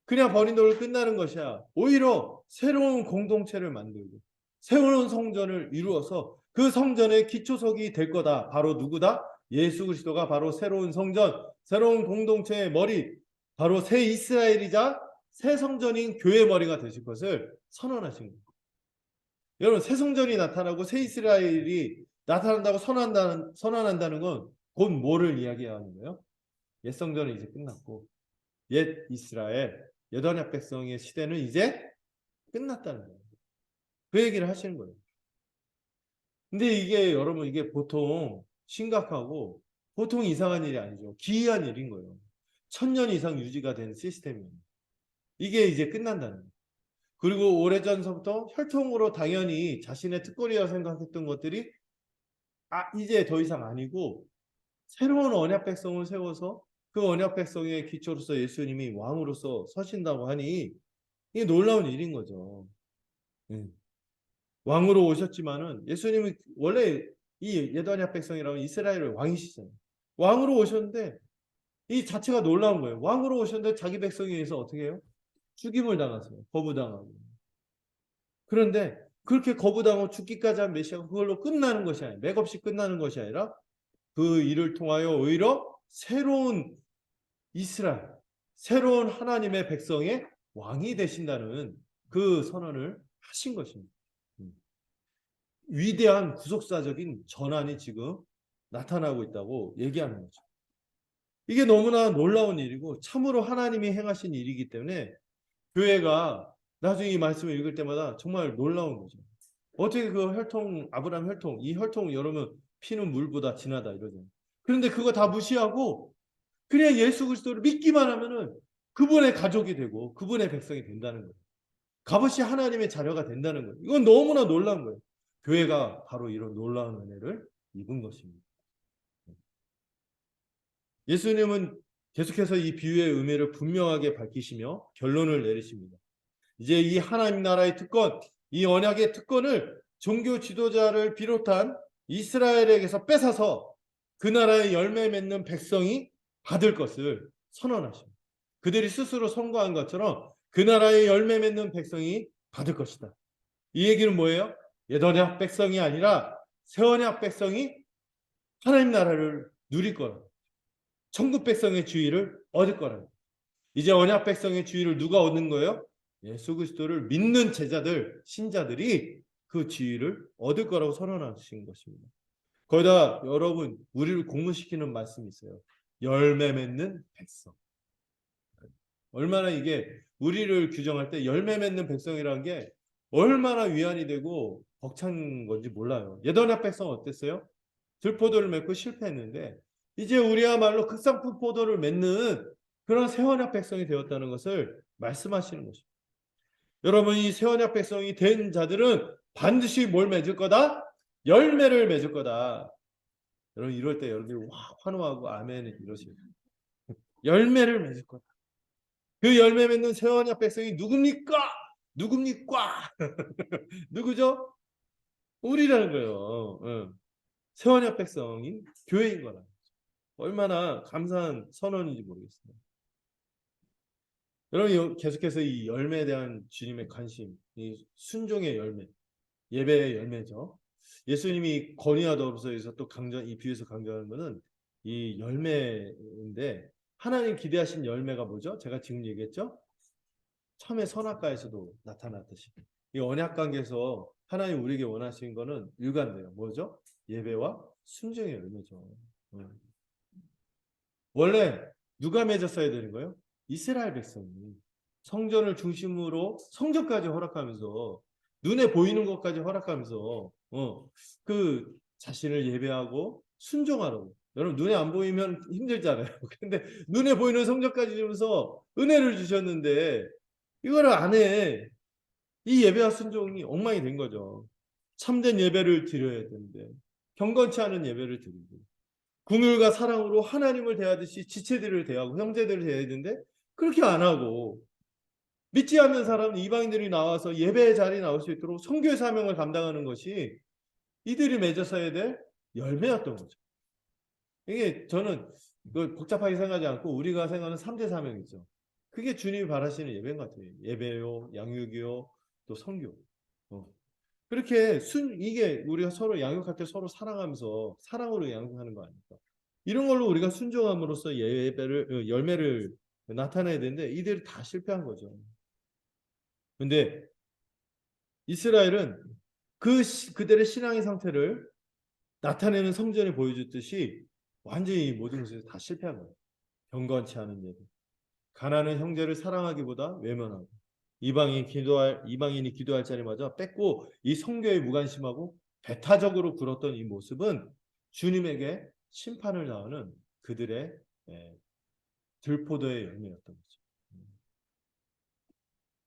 [SPEAKER 1] 그냥 버린 돌로 끝나는 것이야. 오히려 새로운 공동체를 만들고 새로운 성전을 이루어서 그 성전의 기초석이 될 거다. 바로 누구다? 예수 그리스도가 바로 새로운 성전, 새로운 공동체의 머리, 바로 새 이스라엘이자 새 성전인 교회의 머리가 되실 것을 선언하신 겁니다. 여러분 새 성전이 나타나고 새 이스라엘이 나타난다고 선언한다는 건 곧 뭐를 이야기하는 거예요? 옛 성전은 이제 끝났고 옛 이스라엘, 옛 언약 백성의 시대는 이제 끝났다는 거예요. 그 얘기를 하시는 거예요. 근데 이게 여러분 이게 보통 심각하고 보통 이상한 일이 아니죠. 기이한 일인 거예요. 1000년 이상 유지가 된 시스템이에요. 이게 이제 끝난다는 거예요. 그리고 오래전서부터 혈통으로 당연히 자신의 특권이라고 생각했던 것들이 이제 더 이상 아니고 새로운 언약 백성을 세워서 그 언약 백성의 기초로서 예수님이 왕으로서 서신다고 하니 이게 놀라운 일인 거죠. 예. 왕으로 오셨지만은 예수님이 원래 이 옛 언약 백성이라면 이스라엘의 왕이시잖아요. 왕으로 오셨는데 이 자체가 놀라운 거예요. 왕으로 오셨는데 자기 백성에 의해서 어떻게 해요? 죽임을 당하세요. 거부당하고. 그런데 그렇게 거부당하고 죽기까지 한 메시아가 그걸로 끝나는 것이 아니라 맥없이 끝나는 것이 아니라 그 일을 통하여 오히려 새로운 이스라엘, 새로운 하나님의 백성의 왕이 되신다는 그 선언을 하신 것입니다. 위대한 구속사적인 전환이 지금 나타나고 있다고 얘기하는 거죠. 이게 너무나 놀라운 일이고 참으로 하나님이 행하신 일이기 때문에 교회가 나중에 이 말씀을 읽을 때마다 정말 놀라운 거죠. 어떻게 그 혈통, 아브라함 혈통, 이 혈통 여러분 피는 물보다 진하다 이러죠. 그런데 그거 다 무시하고 그냥 예수 그리스도를 믿기만 하면은 그분의 가족이 되고 그분의 백성이 된다는 거예요. 값없이 하나님의 자녀가 된다는 거예요. 이건 너무나 놀라운 거예요. 교회가 바로 이런 놀라운 은혜를 입은 것입니다. 예수님은 계속해서 이 비유의 의미를 분명하게 밝히시며 결론을 내리십니다. 이제 이 하나님 나라의 특권, 이 언약의 특권을 종교 지도자를 비롯한 이스라엘에게서 뺏어서 그 나라의 열매 맺는 백성이 받을 것을 선언하십니다. 그들이 스스로 선거한 것처럼 그 나라의 열매 맺는 백성이 받을 것이다. 이 얘기는 뭐예요? 옛 언약 백성이 아니라 새 언약 백성이 하나님 나라를 누릴 거라. 천국 백성의 주의를 얻을 거라. 이제 언약 백성의 주의를 누가 얻는 거예요? 예수 그리스도를 믿는 제자들, 신자들이 그 지위를 얻을 거라고 선언하신 것입니다. 거기다 여러분 우리를 공부시키는 말씀이 있어요. 열매 맺는 백성. 얼마나 이게 우리를 규정할 때 열매 맺는 백성이라는 게 얼마나 위안이 되고 벅찬 건지 몰라요. 옛 언약 백성은 어땠어요? 들포도를 맺고 실패했는데 이제 우리야말로 극상품 포도를 맺는 그런 새 언약 백성이 되었다는 것을 말씀하시는 것입니다. 여러분 이 새 언약 백성이 된 자들은 반드시 뭘 맺을 거다? 열매를 맺을 거다. 여러분 이럴 때 여러분들이 환호하고 아멘 이러시죠. 열매를 맺을 거다. 그 열매 맺는 새 언약 백성이 누굽니까? 누굽니까? 누구죠? 우리라는 거예요. 새 언약 백성인 교회인 거라. 얼마나 감사한 선언인지 모르겠습니다. 여러분 계속해서 이 열매에 대한 주님의 관심, 이 순종의 열매, 예배의 열매죠. 예수님이 건의와 더불어서 또 이 비유에서 강조하는 것은 이 열매인데 하나님 기대하신 열매가 뭐죠? 제가 지금 얘기했죠? 처음에 선악과에서도 나타났듯이 이 언약 관계에서 하나님 우리에게 원하시는 것은 일관돼요. 뭐죠? 예배와 순종의 열매죠. 원래 누가 맺었어야 되는 거예요? 이스라엘 백성이 성전을 중심으로 성전까지 허락하면서 눈에 보이는 것까지 허락하면서 그 자신을 예배하고 순종하라고. 여러분 눈에 안 보이면 힘들잖아요. 근데 눈에 보이는 성전까지 주면서 은혜를 주셨는데 이거를 안 해. 이 예배와 순종이 엉망이 된 거죠. 참된 예배를 드려야 되는데 경건치 않은 예배를 드리고 궁율과 사랑으로 하나님을 대하듯이 지체들을 대하고 형제들을 대해야 되는데 그렇게 안 하고 믿지 않는 사람은 이방인들이 나와서 예배의 자리에 나올 수 있도록 선교의 사명을 감당하는 것이 이들이 맺었어야 될 열매였던 거죠. 이게 저는 복잡하게 생각하지 않고 우리가 생각하는 3대 사명이죠. 그게 주님이 바라시는 예배인 것 같아요. 예배요, 양육이요, 또 선교. 그렇게 이게 우리가 서로 양육할 때 서로 사랑하면서 사랑으로 양육하는 거 아닙니까? 이런 걸로 우리가 순종함으로써 열매를 나타내야 되는데 이들이 다 실패한 거죠. 근데 이스라엘은 그들의 신앙의 상태를 나타내는 성전이 보여줬듯이 완전히 모든 것에서 다 실패한 거예요. 경건치 않은 예배. 가난한 형제를 사랑하기보다 외면하고 이방인이 기도할 자리마저 뺏고 이 성교에 무관심하고 배타적으로 굴었던 이 모습은 주님에게 심판을 당하는 그들의 들포도의 열매였던 거죠.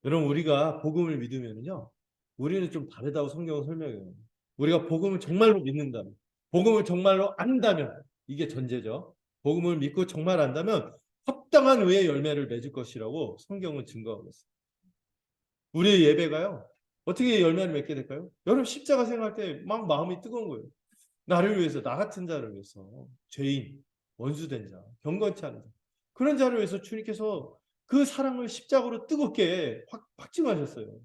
[SPEAKER 1] 여러분 우리가 복음을 믿으면요, 우리는 좀 다르다고 성경은 설명해요. 우리가 복음을 정말로 믿는다면, 복음을 정말로 안다면, 이게 전제죠. 복음을 믿고 정말 안다면 합당한 의의 열매를 맺을 것이라고 성경은 증거하고 있어요. 우리의 예배가요, 어떻게 열매를 맺게 될까요? 여러분 십자가 생각할 때 막 마음이 뜨거운 거예요. 나를 위해서, 나 같은 자를 위해서, 죄인, 원수된 자, 경건치 않은 자, 그런 자를 위해서 주님께서 그 사랑을 십자가로 뜨겁게 확증하셨어요.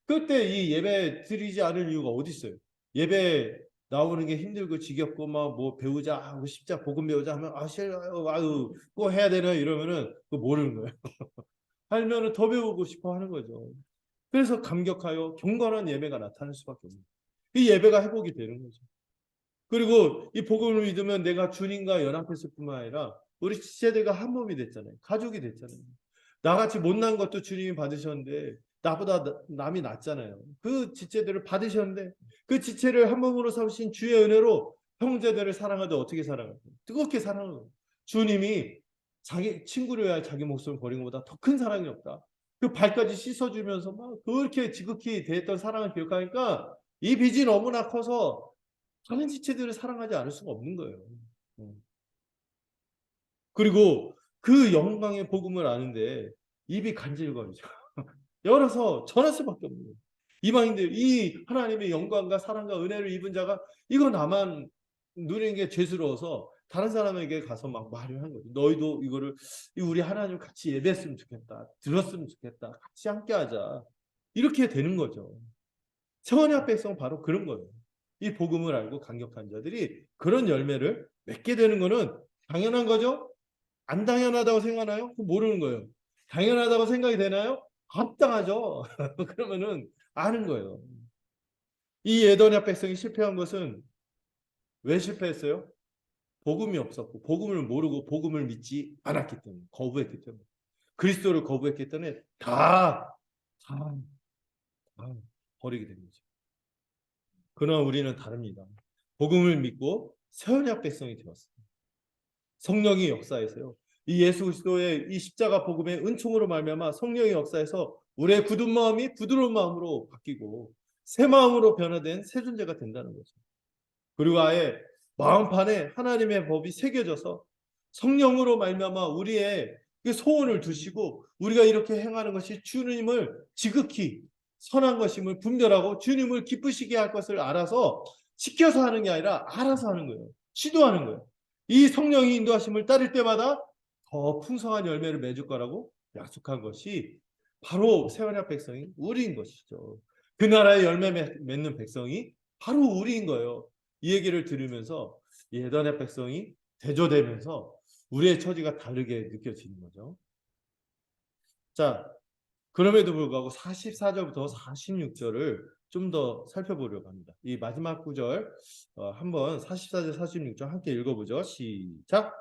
[SPEAKER 1] 그때 이 예배 드리지 않을 이유가 어디 있어요? 예배 나오는 게 힘들고 지겹고 막 뭐 배우자 하고 십자 복음 배우자 하면 아유 그거 해야 되나 이러면은 그거 모르는 거예요. 하면은 더 배우고 싶어 하는 거죠. 그래서 감격하여 경건한 예배가 나타날 수밖에 없는 거예요. 이 예배가 회복이 되는 거죠. 그리고 이 복음을 믿으면 내가 주님과 연합했을 뿐만 아니라 우리 지체들과 한 몸이 됐잖아요. 가족이 됐잖아요. 나같이 못난 것도 주님이 받으셨는데 나보다 남이 낫잖아요. 그 지체들을 받으셨는데 그 지체를 한 몸으로 삼으신 주의 은혜로 형제들을 사랑하되 어떻게 사랑할까요? 뜨겁게 사랑하는 거예요. 주님이 자기 친구를 위하여 자기 목숨을 버린 것보다 더 큰 사랑이 없다. 그 발까지 씻어주면서 막 그렇게 지극히 대했던 사랑을 기억하니까 이 빚이 너무나 커서 다른 지체들을 사랑하지 않을 수가 없는 거예요. 그리고 그 영광의 복음을 아는데 입이 간질거리죠. 열어서 전할 수밖에 없는 거예요. 이방인들 이 하나님의 영광과 사랑과 은혜를 입은 자가 이거 나만 누리는 게 죄스러워서 다른 사람에게 가서 막 말을 한 거죠. 너희도 이거를 우리 하나님 같이 예배했으면 좋겠다. 들었으면 좋겠다. 같이 함께하자. 이렇게 되는 거죠. 세원의 백성은 바로 그런 거예요. 이 복음을 알고 강격한 자들이 그런 열매를 맺게 되는 거는 당연한 거죠. 안 당연하다고 생각하나요? 모르는 거예요. 당연하다고 생각이 되나요? 합당하죠. 그러면은 아는 거예요. 이 에도냐 백성이 실패한 것은 왜 실패했어요? 복음이 없었고 복음을 모르고 복음을 믿지 않았기 때문에, 거부했기 때문에, 그리스도를 거부했기 때문에 다 버리게 된 거죠. 그러나 우리는 다릅니다. 복음을 믿고 새 언약 백성이 되었습니다. 성령이 역사에서요, 이 예수 그리스도의 이 십자가 복음의 은총으로 말미암아 성령의 역사에서 우리의 굳은 마음이 부드러운 마음으로 바뀌고 새 마음으로 변화된 새 존재가 된다는 거죠. 그리고 아예 마음판에 하나님의 법이 새겨져서 성령으로 말미암아 우리의 그 소원을 두시고 우리가 이렇게 행하는 것이 주님을 지극히 선한 것임을 분별하고 주님을 기쁘시게 할 것을 알아서 시켜서 하는 게 아니라 알아서 하는 거예요. 시도하는 거예요. 이 성령이 인도하심을 따를 때마다 더 풍성한 열매를 맺을 거라고 약속한 것이 바로 새언약 백성이 우리인 것이죠. 그 나라의 열매 맺는 백성이 바로 우리인 거예요. 이 얘기를 들으면서 예언의 백성이 대조되면서 우리의 처지가 다르게 느껴지는 거죠. 자, 그럼에도 불구하고 44절부터 46절을 좀 더 살펴보려고 합니다. 이 마지막 구절 한번 44절, 46절 함께 읽어보죠. 시작.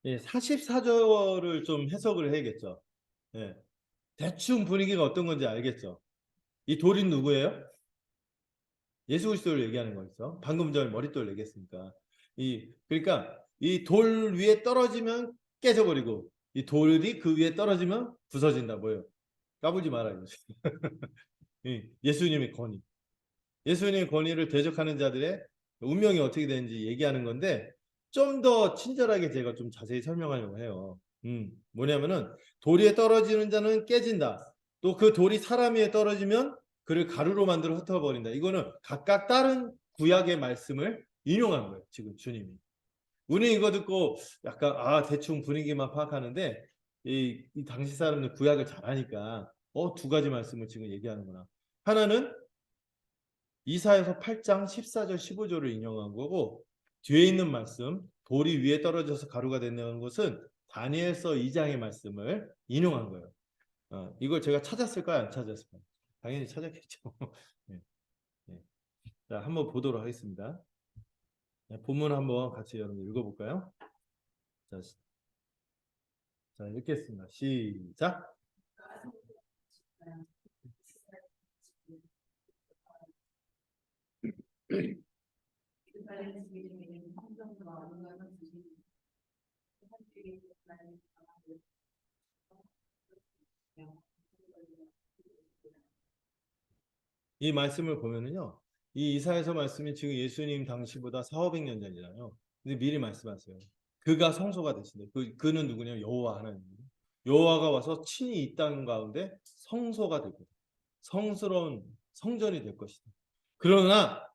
[SPEAKER 1] 예, 44절을 좀 해석을 해야겠죠. 예, 대충 분위기가 어떤 건지 알겠죠. 이 돌이 누구예요? 예수 그리스도를 얘기하는 거죠. 방금 전 머릿돌 얘기했으니까. 그러니까 이 돌 위에 떨어지면 깨져버리고 이 돌이 그 위에 떨어지면 부서진다. 뭐예요? 까불지 마라 이거지. 예수님의 권위. 예수님의 권위를 대적하는 자들의 운명이 어떻게 되는지 얘기하는 건데 좀 더 친절하게 제가 좀 자세히 설명하려고 해요. 뭐냐면은 돌 위에 떨어지는 자는 깨진다. 또 그 돌이 사람 위에 떨어지면 그를 가루로 만들어 흩어버린다. 이거는 각각 다른 구약의 말씀을 인용한 거예요. 지금 주님이. 우리 이거 듣고 약간 대충 분위기만 파악하는데 이 당시 사람들 구약을 잘하니까 두 가지 말씀을 지금 얘기하는구나. 하나는 이사야서 8장 14절 15절을 인용한 거고, 뒤에 있는 말씀 돌이 위에 떨어져서 가루가 된다는 것은 다니엘서 2장의 말씀을 인용한 거예요. 이걸 제가 찾았을까요? 안 찾았을까요? 당연히 찾았겠죠. 네, 네. 자, 한번 보도록 하겠습니다. 네, 본문 한번 같이 여러분 읽어볼까요? 자, 읽겠습니다. 시작. 이 말씀을 보면은요, 이 이사야서 말씀이 지금 예수님 당시보다 400~500년 전이잖아요. 근데 미리 말씀하세요. 그가 성소가 되신대. 그는 누구냐? 여호와 하나님입니다. 여호와가 와서 친히 이 땅 가운데 성소가 될 것이다. 성스러운 성전이 될 것이다. 그러나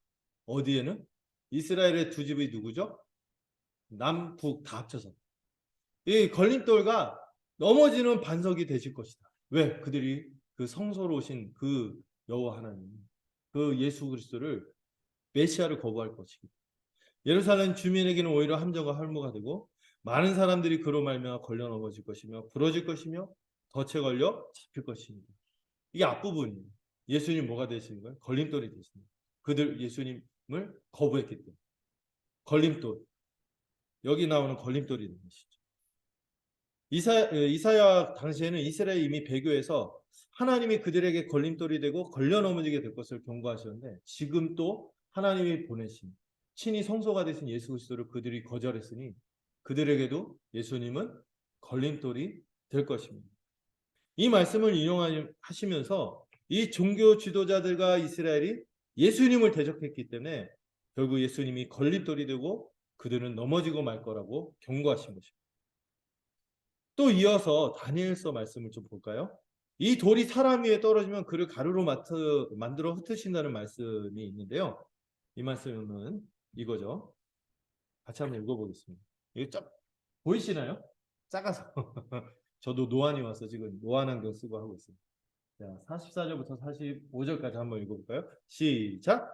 [SPEAKER 1] 어디에는 이스라엘의 두 집이 누구죠? 남북 다 합쳐서 이 걸림돌과 넘어지는 반석이 되실 것이다. 왜? 그들이 그 성소로 오신 그 여호와 하나님, 그 예수 그리스도를 메시아를 거부할 것이기. 예루살렘 주민에게는 오히려 함정과 할무가 되고 많은 사람들이 그로 말미암아 걸려 넘어질 것이며 부러질 것이며 덫에 걸려 잡힐 것입니다. 이게 앞부분이에요. 예수님 뭐가 되시는 거예요? 걸림돌이 되시는 거예요. 그들 예수님을 거부했기 때문에. 걸림돌. 여기 나오는 걸림돌이 되는 것이죠. 이사야 당시에는 이스라엘이 이미 배교해서 하나님이 그들에게 걸림돌이 되고 걸려 넘어지게 될 것을 경고하셨는데, 지금 또 하나님이 보내신 친히 성소가 되신 예수 그리스도를 그들이 거절했으니 그들에게도 예수님은 걸림돌이 될 것입니다. 이 말씀을 인용하시면서 이 종교 지도자들과 이스라엘이 예수님을 대적했기 때문에 결국 예수님이 걸림돌이 되고 그들은 넘어지고 말 거라고 경고하신 것입니다. 또 이어서 다니엘서 말씀을 좀 볼까요? 이 돌이 사람 위에 떨어지면 그를 가루로 만들어 흩으신다는 말씀이 있는데요. 이 말씀은 이거죠. 같이 한번 읽어보겠습니다. 이거 쫙 보이시나요? 작아서. 저도 노안이 와서 지금 노안 안경 쓰고 하고 있습니다. 자, 44절부터 45절까지 한번 읽어볼까요? 시작!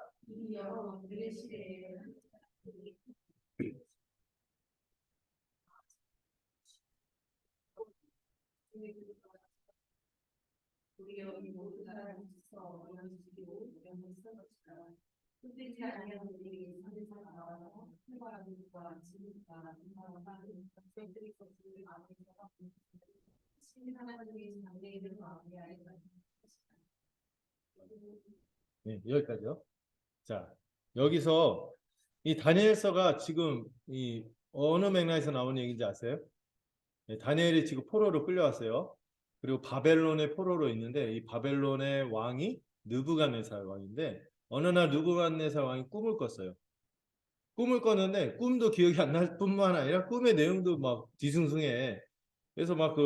[SPEAKER 2] 우리 여기 모두 살아있어 영지기로 영을 써것이다. 흩지 아니한 우리 산에서 나와서 해바라기와 지금과 인사와 빠른 백들이 것을 마음에서 신이 하나님의 장래인을 마음에 알고
[SPEAKER 1] 네, 여기까지요. 자, 여기서 이 다니엘서가 지금 이 어느 맥락에서 나오는 얘기인지 아세요? 네, 다니엘이 지금 포로로 끌려왔어요. 그리고 바벨론의 포로로 있는데 이 바벨론의 왕이 느부갓네살 왕인데 어느 날 느부갓네살 왕이 꿈을 꿨어요. 꿈을 꿨는데 꿈도 기억이 안 날 뿐만 아니라 꿈의 내용도 막 뒤숭숭해. 그래서 막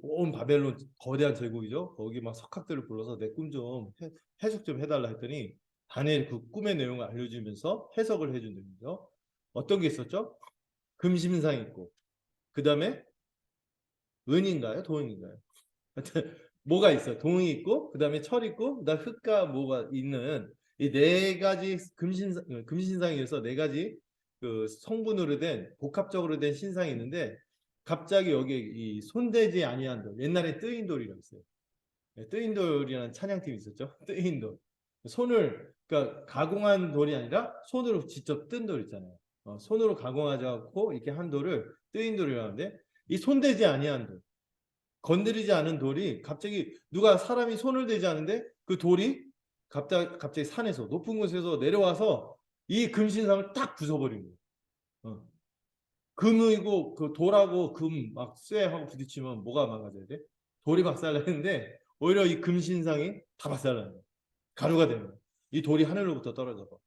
[SPEAKER 1] 온 바벨론 거대한 제국이죠. 거기 막 석학들을 불러서 내 꿈 좀 해석 좀 해달라 했더니 다니엘 그 꿈의 내용을 알려주면서 해석을 해준답니다. 어떤 게 있었죠? 금심상 있고 그 다음에 은인가요? 돈인가요? 하여튼 뭐가 있어요? 동이 있고 그 다음에 철 있고 그 다음에 흙과 뭐가 있는 이 네 가지 금신상에서 네 가지 그 성분으로 된 복합적으로 된 신상이 있는데 갑자기 여기 이 손대지 아니한 돌, 옛날에 뜨인 돌이라고 있어요. 뜨인 돌이라는 찬양팀이 있었죠. 뜨인 돌. 손을 그러니까 가공한 돌이 아니라 손으로 직접 뜬 돌 있잖아요. 손으로 가공하지 않고 이렇게 한 돌을 뜨인 돌이라고 하는데 이 손대지 아니한 돌, 건드리지 않은 돌이 갑자기 누가 사람이 손을 대지 않은데 그 돌이 갑자기 산에서 높은 곳에서 내려와서 이 금신상을 딱 부숴버린 거예요. 금이고 그 돌하고 금 막 쇠하고 부딪히면 뭐가 망가져야 돼? 돌이 박살나는데 오히려 이 금신상이 다 박살나는 거예요. 가루가 되는 거예요. 이 돌이 하늘로부터 떨어져서.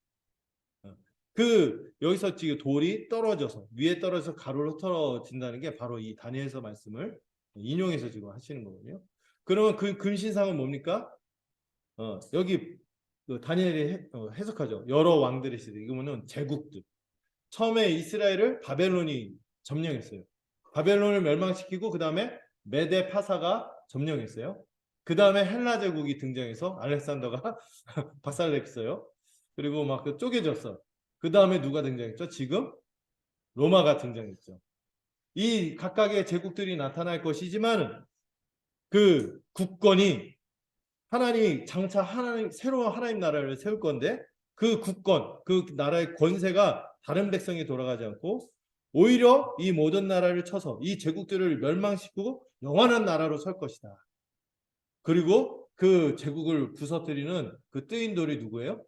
[SPEAKER 1] 여기서 지금 돌이 떨어져서 위에 떨어져서 가루로 흩어진다는 게 바로 이 다니엘서 말씀을 인용해서 지금 하시는 거거든요. 그러면 그 금신상은 뭡니까? 여기 다니엘이 해석하죠. 여러 왕들의 시대. 이거는 제국들. 처음에 이스라엘을 바벨론이 점령했어요. 바벨론을 멸망시키고 그 다음에 메데 파사가 점령했어요. 그 다음에 헬라 제국이 등장해서 알렉산더가 박살냈어요. 그리고 막 쪼개졌어. 그 다음에 누가 등장했죠? 지금 로마가 등장했죠. 이 각각의 제국들이 나타날 것이지만 그 국권이 하나님이 장차 하나님 새로운 하나님 나라를 세울 건데 그 국권, 그 나라의 권세가 다른 백성이 돌아가지 않고 오히려 이 모든 나라를 쳐서 이 제국들을 멸망시키고 영원한 나라로 설 것이다. 그리고 그 제국을 부서뜨리는 그 뜨인 돌이 누구예요?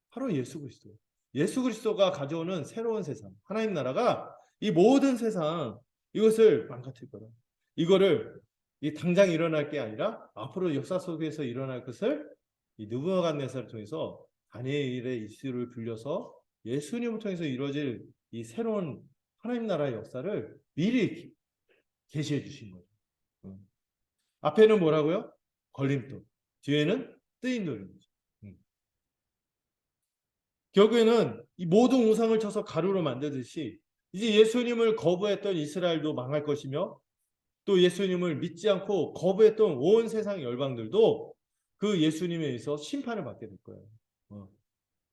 [SPEAKER 1] 바로 예수 그리스도. 예수 그리스도가 가져오는 새로운 세상, 하나님 나라가 이 모든 세상 이것을 망가뜨릴 거다. 이거를 이 당장 일어날 게 아니라 앞으로 역사 속에서 일어날 것을 이 느부갓네살을 통해서 다니엘의 이슈를 불려서 예수님을 통해서 이루어질 이 새로운 하나님 나라의 역사를 미리 계시해 주신 거죠. 앞에는 뭐라고요? 걸림돌. 뒤에는 뜨인 돌입니다. 결국에는 이 모든 우상을 쳐서 가루로 만들듯이 이제 예수님을 거부했던 이스라엘도 망할 것이며 또 예수님을 믿지 않고 거부했던 온 세상 열방들도 그 예수님에 의해서 심판을 받게 될 거예요.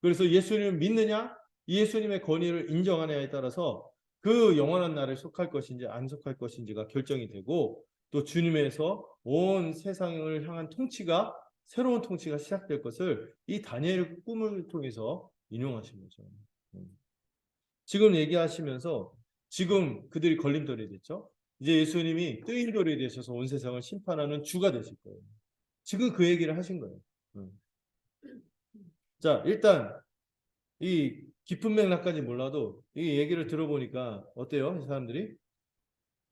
[SPEAKER 1] 그래서 예수님을 믿느냐, 예수님의 권위를 인정하느냐에 따라서 그 영원한 나라에 속할 것인지 안 속할 것인지가 결정이 되고 또 주님에서 온 세상을 향한 통치가 새로운 통치가 시작될 것을 이 다니엘 꿈을 통해서 인용하신 거죠. 지금 얘기하시면서 지금 그들이 걸림돌이 됐죠. 이제 예수님이 뜨인 돌이 되셔서 온 세상을 심판하는 주가 되실 거예요. 지금 그 얘기를 하신 거예요. 자, 일단 이 깊은 맥락까지 몰라도 이 얘기를 들어보니까 어때요? 이 사람들이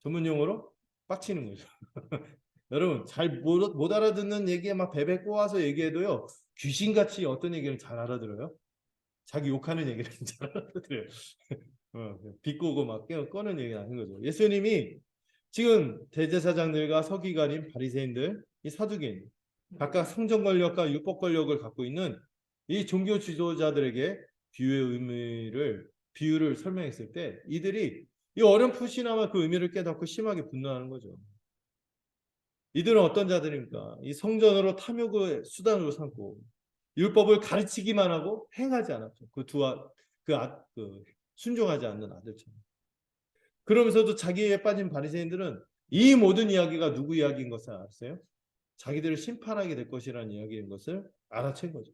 [SPEAKER 1] 전문 용어로 빡치는 거죠. 여러분 잘 못 알아듣는 얘기에 막 베베 꼬아서 얘기해도요 귀신같이 어떤 얘기를 잘 알아들어요. 자기 욕하는 얘기를 잘 알아들어요. 비꼬고 막 꺼는 얘기 하는 거죠. 예수님이 지금 대제사장들과 서기관인 바리새인들, 이 사두개인 각각 성전 권력과 율법 권력을 갖고 있는 이 종교 지도자들에게 비유를 설명했을 때 이들이 이 어렴풋이나마 그 의미를 깨닫고 심하게 분노하는 거죠. 이들은 어떤 자들입니까? 이 성전으로 탐욕의 수단으로 삼고 율법을 가르치기만 하고 행하지 않았죠. 그 순종하지 않는 아들처럼. 그러면서도 자기에 빠진 바리새인들은 이 모든 이야기가 누구 이야기인 것을 알았어요? 자기들을 심판하게 될 것이라는 이야기인 것을 알아챈 거죠.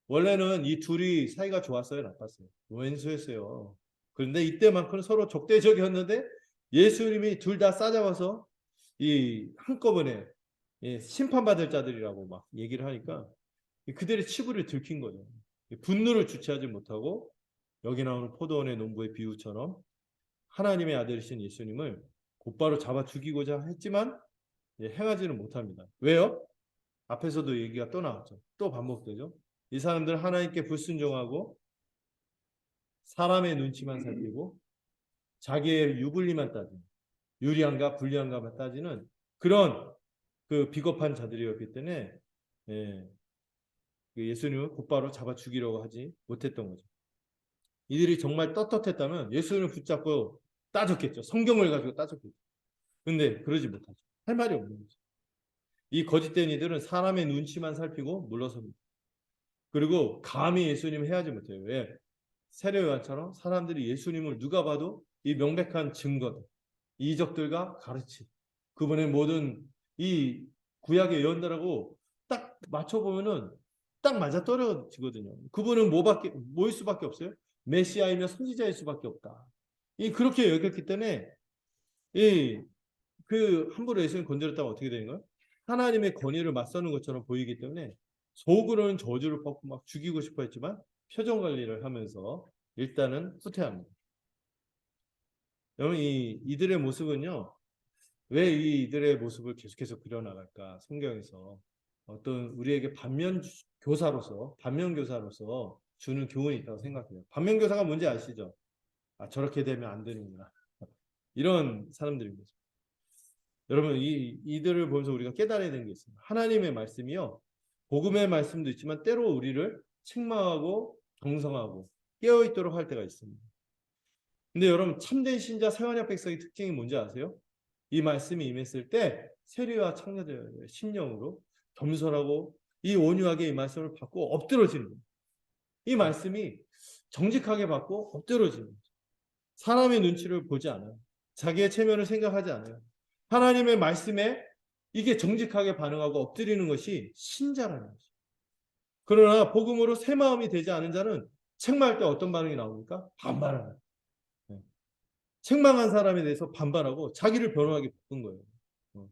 [SPEAKER 1] 원래는 이 둘이 사이가 좋았어요, 나빴어요? 왼수였어요. 그런데 이때만큼은 서로 적대적이었는데 예수님이 둘 다 싸잡아서 이 한꺼번에 심판받을 자들이라고 막 얘기를 하니까 그들의 치부를 들킨 거죠. 분노를 주체하지 못하고 여기 나오는 포도원의 농부의 비유처럼 하나님의 아들이신 예수님을 곧바로 잡아 죽이고자 했지만 행하지는 못합니다. 왜요? 앞에서도 얘기가 또 나왔죠. 또 반복되죠. 이 사람들 하나님께 불순종하고 사람의 눈치만 살피고 자기의 유불리만 따지는 유리한가 불리한가만 따지는 그런 그 비겁한 자들이었기 때문에 예수님을 곧바로 잡아 죽이려고 하지 못했던 거죠. 이들이 정말 떳떳했다면 예수님을 붙잡고 따졌겠죠. 성경을 가지고 따졌겠죠. 근데 그러지 못하죠. 할 말이 없는 거죠. 이 거짓된 이들은 사람의 눈치만 살피고 물러섭니다. 그리고 감히 예수님을 해하지 못해요. 왜? 세례요한처럼 사람들이 예수님을 누가 봐도 이 명백한 증거들, 이적들과 가르침, 그분의 모든 이 구약의 예언들하고 딱 맞춰보면은 딱 맞아떨어지거든요. 그분은 뭐일 수밖에 없어요? 메시아이며 선지자일 수밖에 없다. 그렇게 여겼기 때문에 함부로 예수님 건드렸다가 어떻게 되는 거예요? 하나님의 권위를 맞서는 것처럼 보이기 때문에 속으로는 저주를 뻗고 막 죽이고 싶어 했지만 표정 관리를 하면서 일단은 후퇴합니다. 여러분 이들의 모습은요. 왜 이들의 모습을 계속해서 그려나갈까? 성경에서 어떤 우리에게 반면교사로서 주는 교훈이 있다고 생각해요. 반면교사가 뭔지 아시죠? 저렇게 되면 안 되는구나. 이런 사람들입니다. 여러분 이들을 보면서 우리가 깨달아야 되는 게 있습니다. 하나님의 말씀이요. 복음의 말씀도 있지만 때로 우리를 책망하고 경성하고 깨어있도록 할 때가 있습니다. 근데 여러분 참된 신자 세원약 백성의 특징이 뭔지 아세요? 이 말씀이 임했을 때 세리와 창녀들의 심령으로 겸손하고 이 온유하게 이 말씀을 받고 엎드러지는 거예요. 이 말씀이 정직하게 받고 엎드러지는 거예요. 사람의 눈치를 보지 않아요. 자기의 체면을 생각하지 않아요. 하나님의 말씀에 이게 정직하게 반응하고 엎드리는 것이 신자라는 거죠. 그러나 복음으로 새 마음이 되지 않은 자는 책망할 때 어떤 반응이 나옵니까? 반발하는. 네. 책망한 사람에 대해서 반발하고 자기를 변호하게 바꾼 거예요. 어.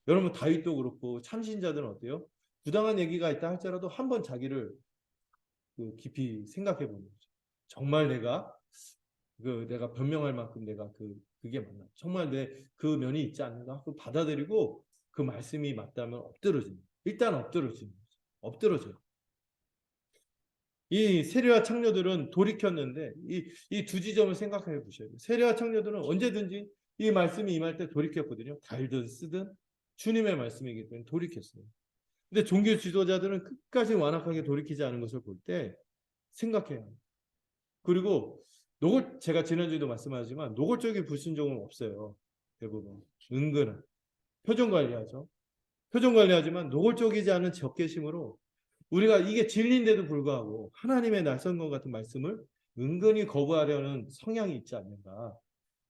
[SPEAKER 1] 여러분 다윗도 그렇고 참신자들은 어때요? 부당한 얘기가 있다 할지라도 한번 자기를 깊이 생각해 보는 거죠. 정말 내가 변명할 만큼 그게 맞나? 정말 내 그 면이 있지 않는가? 그 받아들이고 그 말씀이 맞다면 엎드러지는. 일단 엎드러지는 거죠. 엎드러져요. 이 세리와 창녀들은 돌이켰는데 이 두 지점을 생각해 보셔야 돼요. 세리와 창녀들은 언제든지 이 말씀이 임할 때 돌이켰거든요. 달든 쓰든 주님의 말씀이기 때문에 돌이켰어요. 근데 종교 지도자들은 끝까지 완악하게 돌이키지 않은 것을 볼 때 생각해요. 그리고 제가 지난주에도 말씀하지만 노골적인 불순종은 없어요. 대부분 은근한 표정 관리하죠. 표정 관리하지만 노골적이지 않은 적개심으로 우리가 이게 진리인데도 불구하고 하나님의 날선것 같은 말씀을 은근히 거부하려는 성향이 있지 않는가.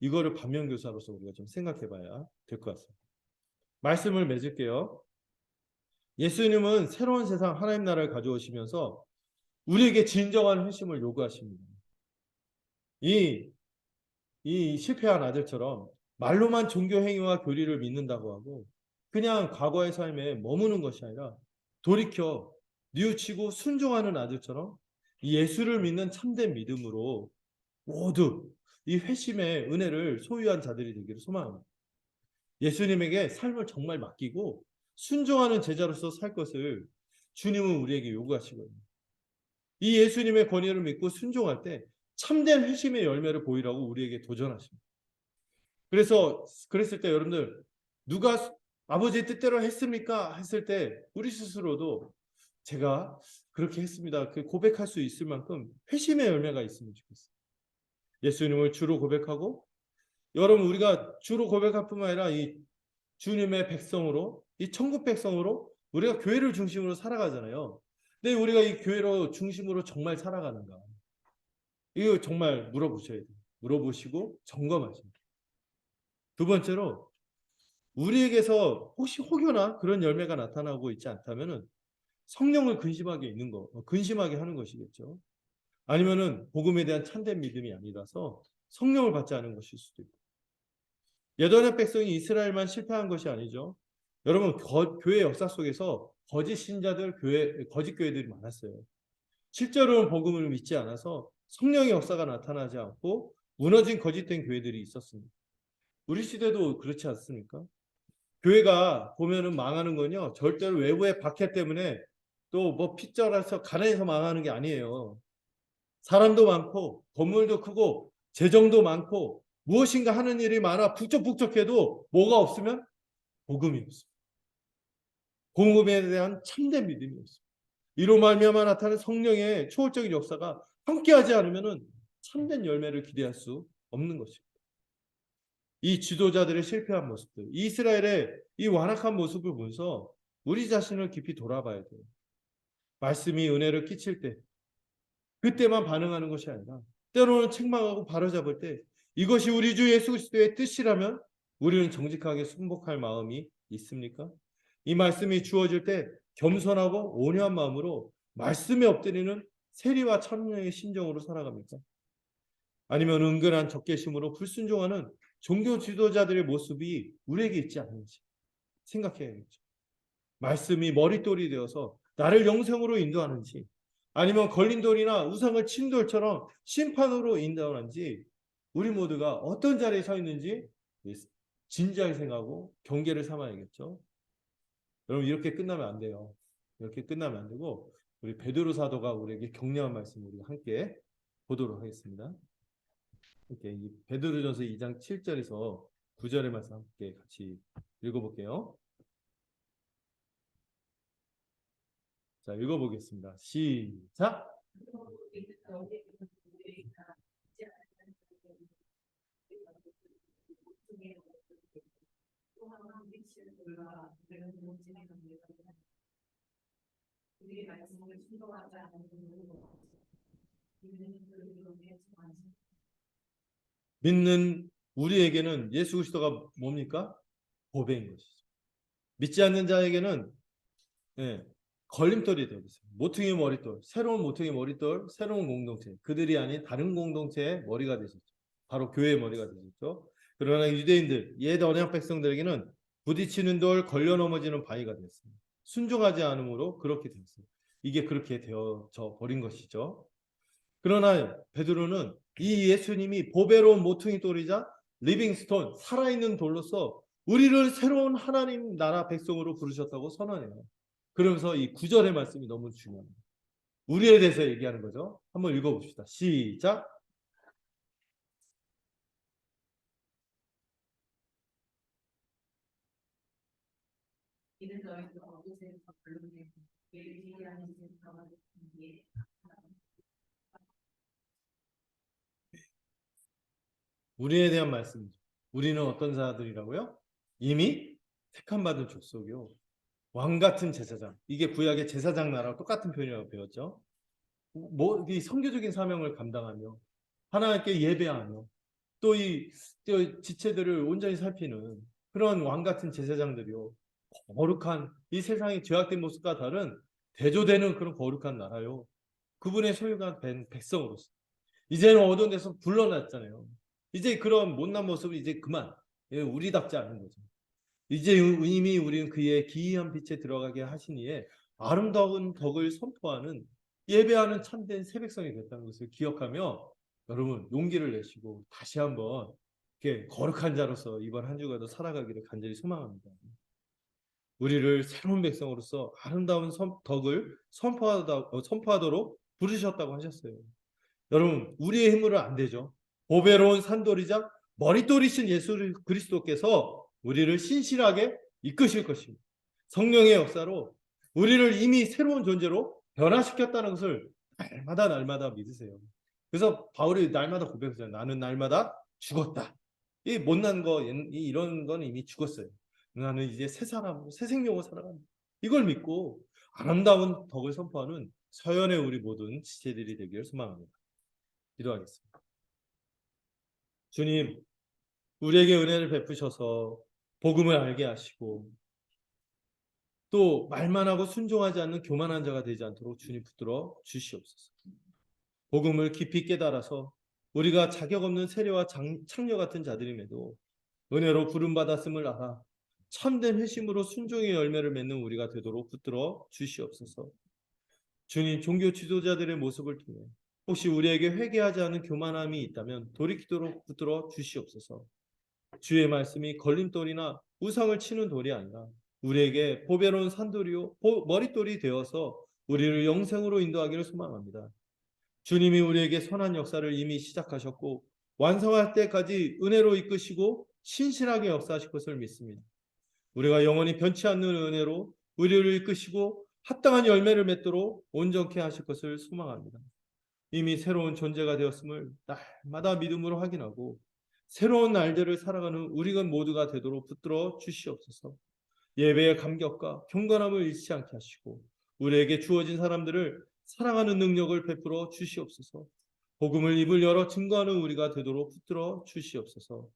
[SPEAKER 1] 이거를 반면교사로서 우리가 좀 생각해 봐야 될 것 같습니다. 말씀을 맺을게요. 예수님은 새로운 세상 하나님 나라를 가져오시면서 우리에게 진정한 회심을 요구하십니다. 이, 이 실패한 아들처럼 말로만 종교 행위와 교리를 믿는다고 하고 그냥 과거의 삶에 머무는 것이 아니라 돌이켜 뉘우치고 순종하는 아들처럼 이 예수를 믿는 참된 믿음으로 모두 이 회심의 은혜를 소유한 자들이 되기를 소망합니다. 예수님에게 삶을 정말 맡기고 순종하는 제자로서 살 것을 주님은 우리에게 요구하시거든요. 이 예수님의 권위를 믿고 순종할 때 참된 회심의 열매를 보이라고 우리에게 도전하십니다. 그래서 그랬을 때 여러분들 누가 아버지의 뜻대로 했습니까? 했을 때 우리 스스로도 제가 그렇게 했습니다. 그 고백할 수 있을 만큼 회심의 열매가 있으면 좋겠어요. 예수님을 주로 고백하고 여러분 우리가 주로 고백할 뿐만 아니라 이 주님의 백성으로 이 천국 백성으로 우리가 교회를 중심으로 살아가잖아요. 근데 우리가 이 교회로 중심으로 정말 살아가는가? 이거 정말 물어보셔야 돼요. 물어보시고 점검하십니다. 두 번째로 우리에게서 혹시 혹여나 그런 열매가 나타나고 있지 않다면은 성령을 근심하게 하는 것이겠죠. 아니면은 복음에 대한 참된 믿음이 아니라서 성령을 받지 않은 것일 수도 있고. 예전의 백성이 이스라엘만 실패한 것이 아니죠. 여러분 교회 역사 속에서 거짓 신자들 거짓 교회들이 많았어요. 실제로는 복음을 믿지 않아서 성령의 역사가 나타나지 않고 무너진 거짓된 교회들이 있었습니다. 우리 시대도 그렇지 않습니까? 교회가 보면은 망하는 건요. 절대로 외부의 박해 때문에 또 뭐 핏절해서 가난해서 망하는 게 아니에요. 사람도 많고 건물도 크고 재정도 많고 무엇인가 하는 일이 많아 북적북적해도 뭐가 없으면 복음이 없습니다. 복음에 대한 참된 믿음이 없습니다. 이로 말미암아 나타나는 성령의 초월적인 역사가 함께하지 않으면은 참된 열매를 기대할 수 없는 것입니다. 이 지도자들의 실패한 모습들, 이스라엘의 이 완악한 모습을 보면서 우리 자신을 깊이 돌아봐야 돼요. 말씀이 은혜를 끼칠 때 그때만 반응하는 것이 아니라 때로는 책망하고 바로잡을 때 이것이 우리 주 예수 그리스도의 뜻이라면 우리는 정직하게 순복할 마음이 있습니까? 이 말씀이 주어질 때 겸손하고 온유한 마음으로 말씀에 엎드리는 세리와 참녀의 심정으로 살아갑니까? 아니면 은근한 적개심으로 불순종하는 종교 지도자들의 모습이 우리에게 있지 않는지 생각해야겠죠. 말씀이 머릿돌이 되어서 나를 영생으로 인도하는지 아니면 걸린 돌이나 우상을 친 돌처럼 심판으로 인도하는지 우리 모두가 어떤 자리에 서 있는지 진지하게 생각하고 경계를 삼아야겠죠. 여러분 이렇게 끝나면 안 돼요. 이렇게 끝나면 안 되고 우리 베드로 사도가 우리에게 격려한 말씀 우리가 함께 보도록 하겠습니다. 이렇게 이 베드로전서 2장 7절에서 9절의 말씀 함께 같이 읽어볼게요. 자, 읽어보겠습니다. 시작.
[SPEAKER 2] 그의 말씀을 순종하지 않는 이유로 이는 그들로 해치만지
[SPEAKER 1] 믿는 우리에게는 예수 그리스도가 뭡니까? 보배인 것이죠. 믿지 않는 자에게는 예, 걸림돌이 되고 있어요. 모퉁이 머릿돌, 새로운 모퉁이 머릿돌, 새로운 공동체. 그들이 아닌 다른 공동체의 머리가 되셨죠. 바로 교회의 머리가 되셨죠. 그러나 유대인들, 옛 언약 백성들에게는 부딪히는 돌, 걸려 넘어지는 바위가 됐습니다. 순종하지 않음으로 그렇게 됐어요. 이게 그렇게 되어져 버린 것이죠. 그러나 베드로는 이 예수님이 보배로운 모퉁이 돌이자 리빙스톤, 살아있는 돌로서 우리를 새로운 하나님 나라 백성으로 부르셨다고 선언해요. 그러면서 이 9절의 말씀이 너무 중요합니다. 우리에 대해서 얘기하는 거죠. 한번 읽어봅시다. 시작.
[SPEAKER 2] 이는 너희도 어디서부터 불렀네 예비하는 것을 가만히 뒤에
[SPEAKER 1] 우리에 대한 말씀이죠. 우리는 어떤 자들이라고요? 이미 택함 받은 족속이요. 왕 같은 제사장. 이게 구약의 제사장 나라와 똑같은 표현이라고 배웠죠. 이 선교적인 사명을 감당하며 하나님께 예배하며 또 이 지체들을 온전히 살피는 그런 왕 같은 제사장들이요. 거룩한 이 세상의 죄악된 모습과 다른 대조되는 그런 거룩한 나라요. 그분의 소유가 된 백성으로서 이제는 어두운 데서 불러났잖아요. 이제 그런 못난 모습은 이제 그만. 우리답지 않은 거죠. 이제 이미 우리는 그의 기이한 빛에 들어가게 하시니에 아름다운 덕을 선포하는 예배하는 참된 새 백성이 됐다는 것을 기억하며 여러분 용기를 내시고 다시 한번 이렇게 거룩한 자로서 이번 한 주간도 살아가기를 간절히 소망합니다. 우리를 새로운 백성으로서 아름다운 덕을 선포하도록 부르셨다고 하셨어요. 여러분 우리의 힘으로 안 되죠. 보배로운 산돌이자 머릿돌이신 예수 그리스도께서 우리를 신실하게 이끄실 것입니다. 성령의 역사로 우리를 이미 새로운 존재로 변화시켰다는 것을 날마다 믿으세요. 그래서 바울이 날마다 고백하잖아요. 나는 날마다 죽었다. 이 못난 거 이런 건 이미 죽었어요. 나는 이제 새 사람으로 새 생명으로 살아간다. 이걸 믿고 아름다운 덕을 선포하는 서연의 우리 모든 지체들이 되기를 소망합니다. 기도하겠습니다. 주님, 우리에게 은혜를 베푸셔서 복음을 알게 하시고 또 말만 하고 순종하지 않는 교만한 자가 되지 않도록 주님 붙들어 주시옵소서. 복음을 깊이 깨달아서 우리가 자격 없는 세례와 창녀 같은 자들임에도 은혜로 부름받았음을 알아 참된 회심으로 순종의 열매를 맺는 우리가 되도록 붙들어 주시옵소서. 주님, 종교 지도자들의 모습을 통해 혹시 우리에게 회개하지 않은 교만함이 있다면 돌이키도록 붙들어 주시옵소서. 주의 말씀이 걸림돌이나 우상을 치는 돌이 아니라 우리에게 보배로운 산돌이요 머릿돌이 되어서 우리를 영생으로 인도하기를 소망합니다. 주님이 우리에게 선한 역사를 이미 시작하셨고 완성할 때까지 은혜로 이끄시고 신실하게 역사하실 것을 믿습니다. 우리가 영원히 변치 않는 은혜로 우리를 이끄시고 합당한 열매를 맺도록 온전케 하실 것을 소망합니다. 이미 새로운 존재가 되었음을 날마다 믿음으로 확인하고 새로운 날들을 살아가는 우리가 모두가 되도록 붙들어 주시옵소서. 예배의 감격과 경건함을 잃지 않게 하시고 우리에게 주어진 사람들을 사랑하는 능력을 베풀어 주시옵소서. 복음을 입을 열어 증거하는 우리가 되도록 붙들어 주시옵소서.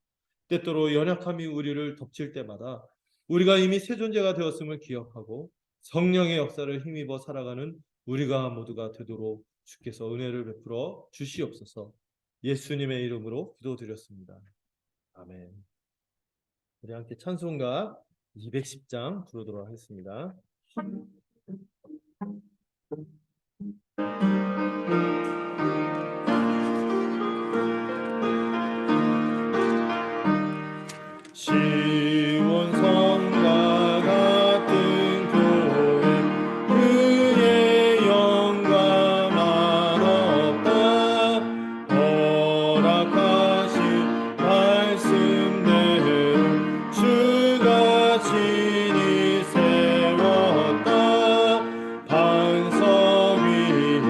[SPEAKER 1] 때때로 연약함이 우리를 덮칠 때마다 우리가 이미 새 존재가 되었음을 기억하고 성령의 역사를 힘입어 살아가는 우리가 모두가 되도록 주께서 은혜를 베풀어 주시옵소서. 예수님의 이름으로 기도드렸습니다. 아멘. 우리 함께 찬송가 210장 부르도록 하겠습니다. 시온 성과 같은 교회 그의 영광만 없다. 허락하신 말씀대로 주가 친히 세웠다. 반석 위에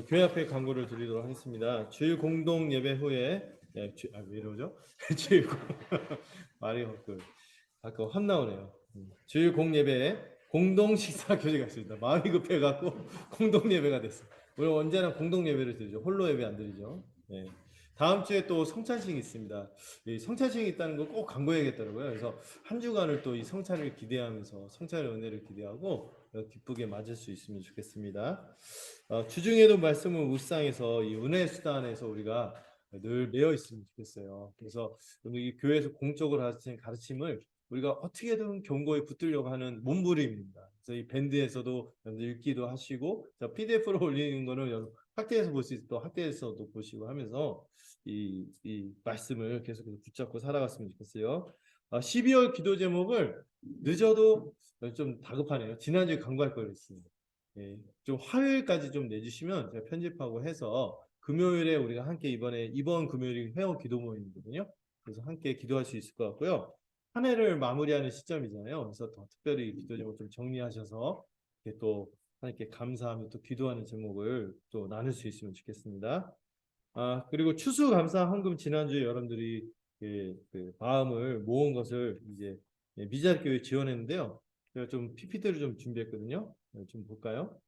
[SPEAKER 1] 교회 앞에 광고를 드리도록 하겠습니다. 주일 공동 예배 후에 왜 이러죠? 주일 말이 가끔 혼나오네요. 주일 공예배에 공동 식사 교제가 있습니다. 마음이 급해갖고 공동 예배가 됐어요. 우리 언제나 공동 예배를 드리죠. 홀로 예배 안 드리죠. 네. 다음 주에 또 성찬식이 있습니다. 이 성찬식이 있다는 거 꼭 강구해야겠더라고요. 그래서 한 주간을 또 이 성찬을 기대하면서 성찬의 은혜를 기대하고 기쁘게 맞을 수 있으면 좋겠습니다. 주중에도 말씀은 묵상에서 이 은혜 수단에서 우리가 늘 매여 있으면 좋겠어요. 그래서 이 교회에서 공적으로 하신 가르침을 우리가 어떻게든 경고에 붙들려고 하는 몸부림입니다. 그래서 이 밴드에서도 읽기도 하시고, PDF로 올리는 거는 학대에서 볼 수 있고 또 학대에서도 보시고 하면서 이 말씀을 계속해서 붙잡고 살아갔으면 좋겠어요. 12월 기도 제목을 늦어도 좀 다급하네요. 지난주에 강구할 걸 했습니다. 예, 좀 화요일까지 좀 내주시면 제가 편집하고 해서 금요일에 우리가 함께 이번 금요일이 회원 기도 모임이거든요. 그래서 함께 기도할 수 있을 것 같고요. 한 해를 마무리하는 시점이잖아요. 그래서 더 특별히 기도 제목 좀 정리하셔서 이렇게 또 하나님께 감사하며 또 기도하는 제목을 또 나눌 수 있으면 좋겠습니다. 그리고 추수감사 헌금 지난주에 여러분들이 그 마음을 모은 것을 이제 미자교회 지원했는데요. 제가 좀 PPT를 좀 준비했거든요. 좀 볼까요?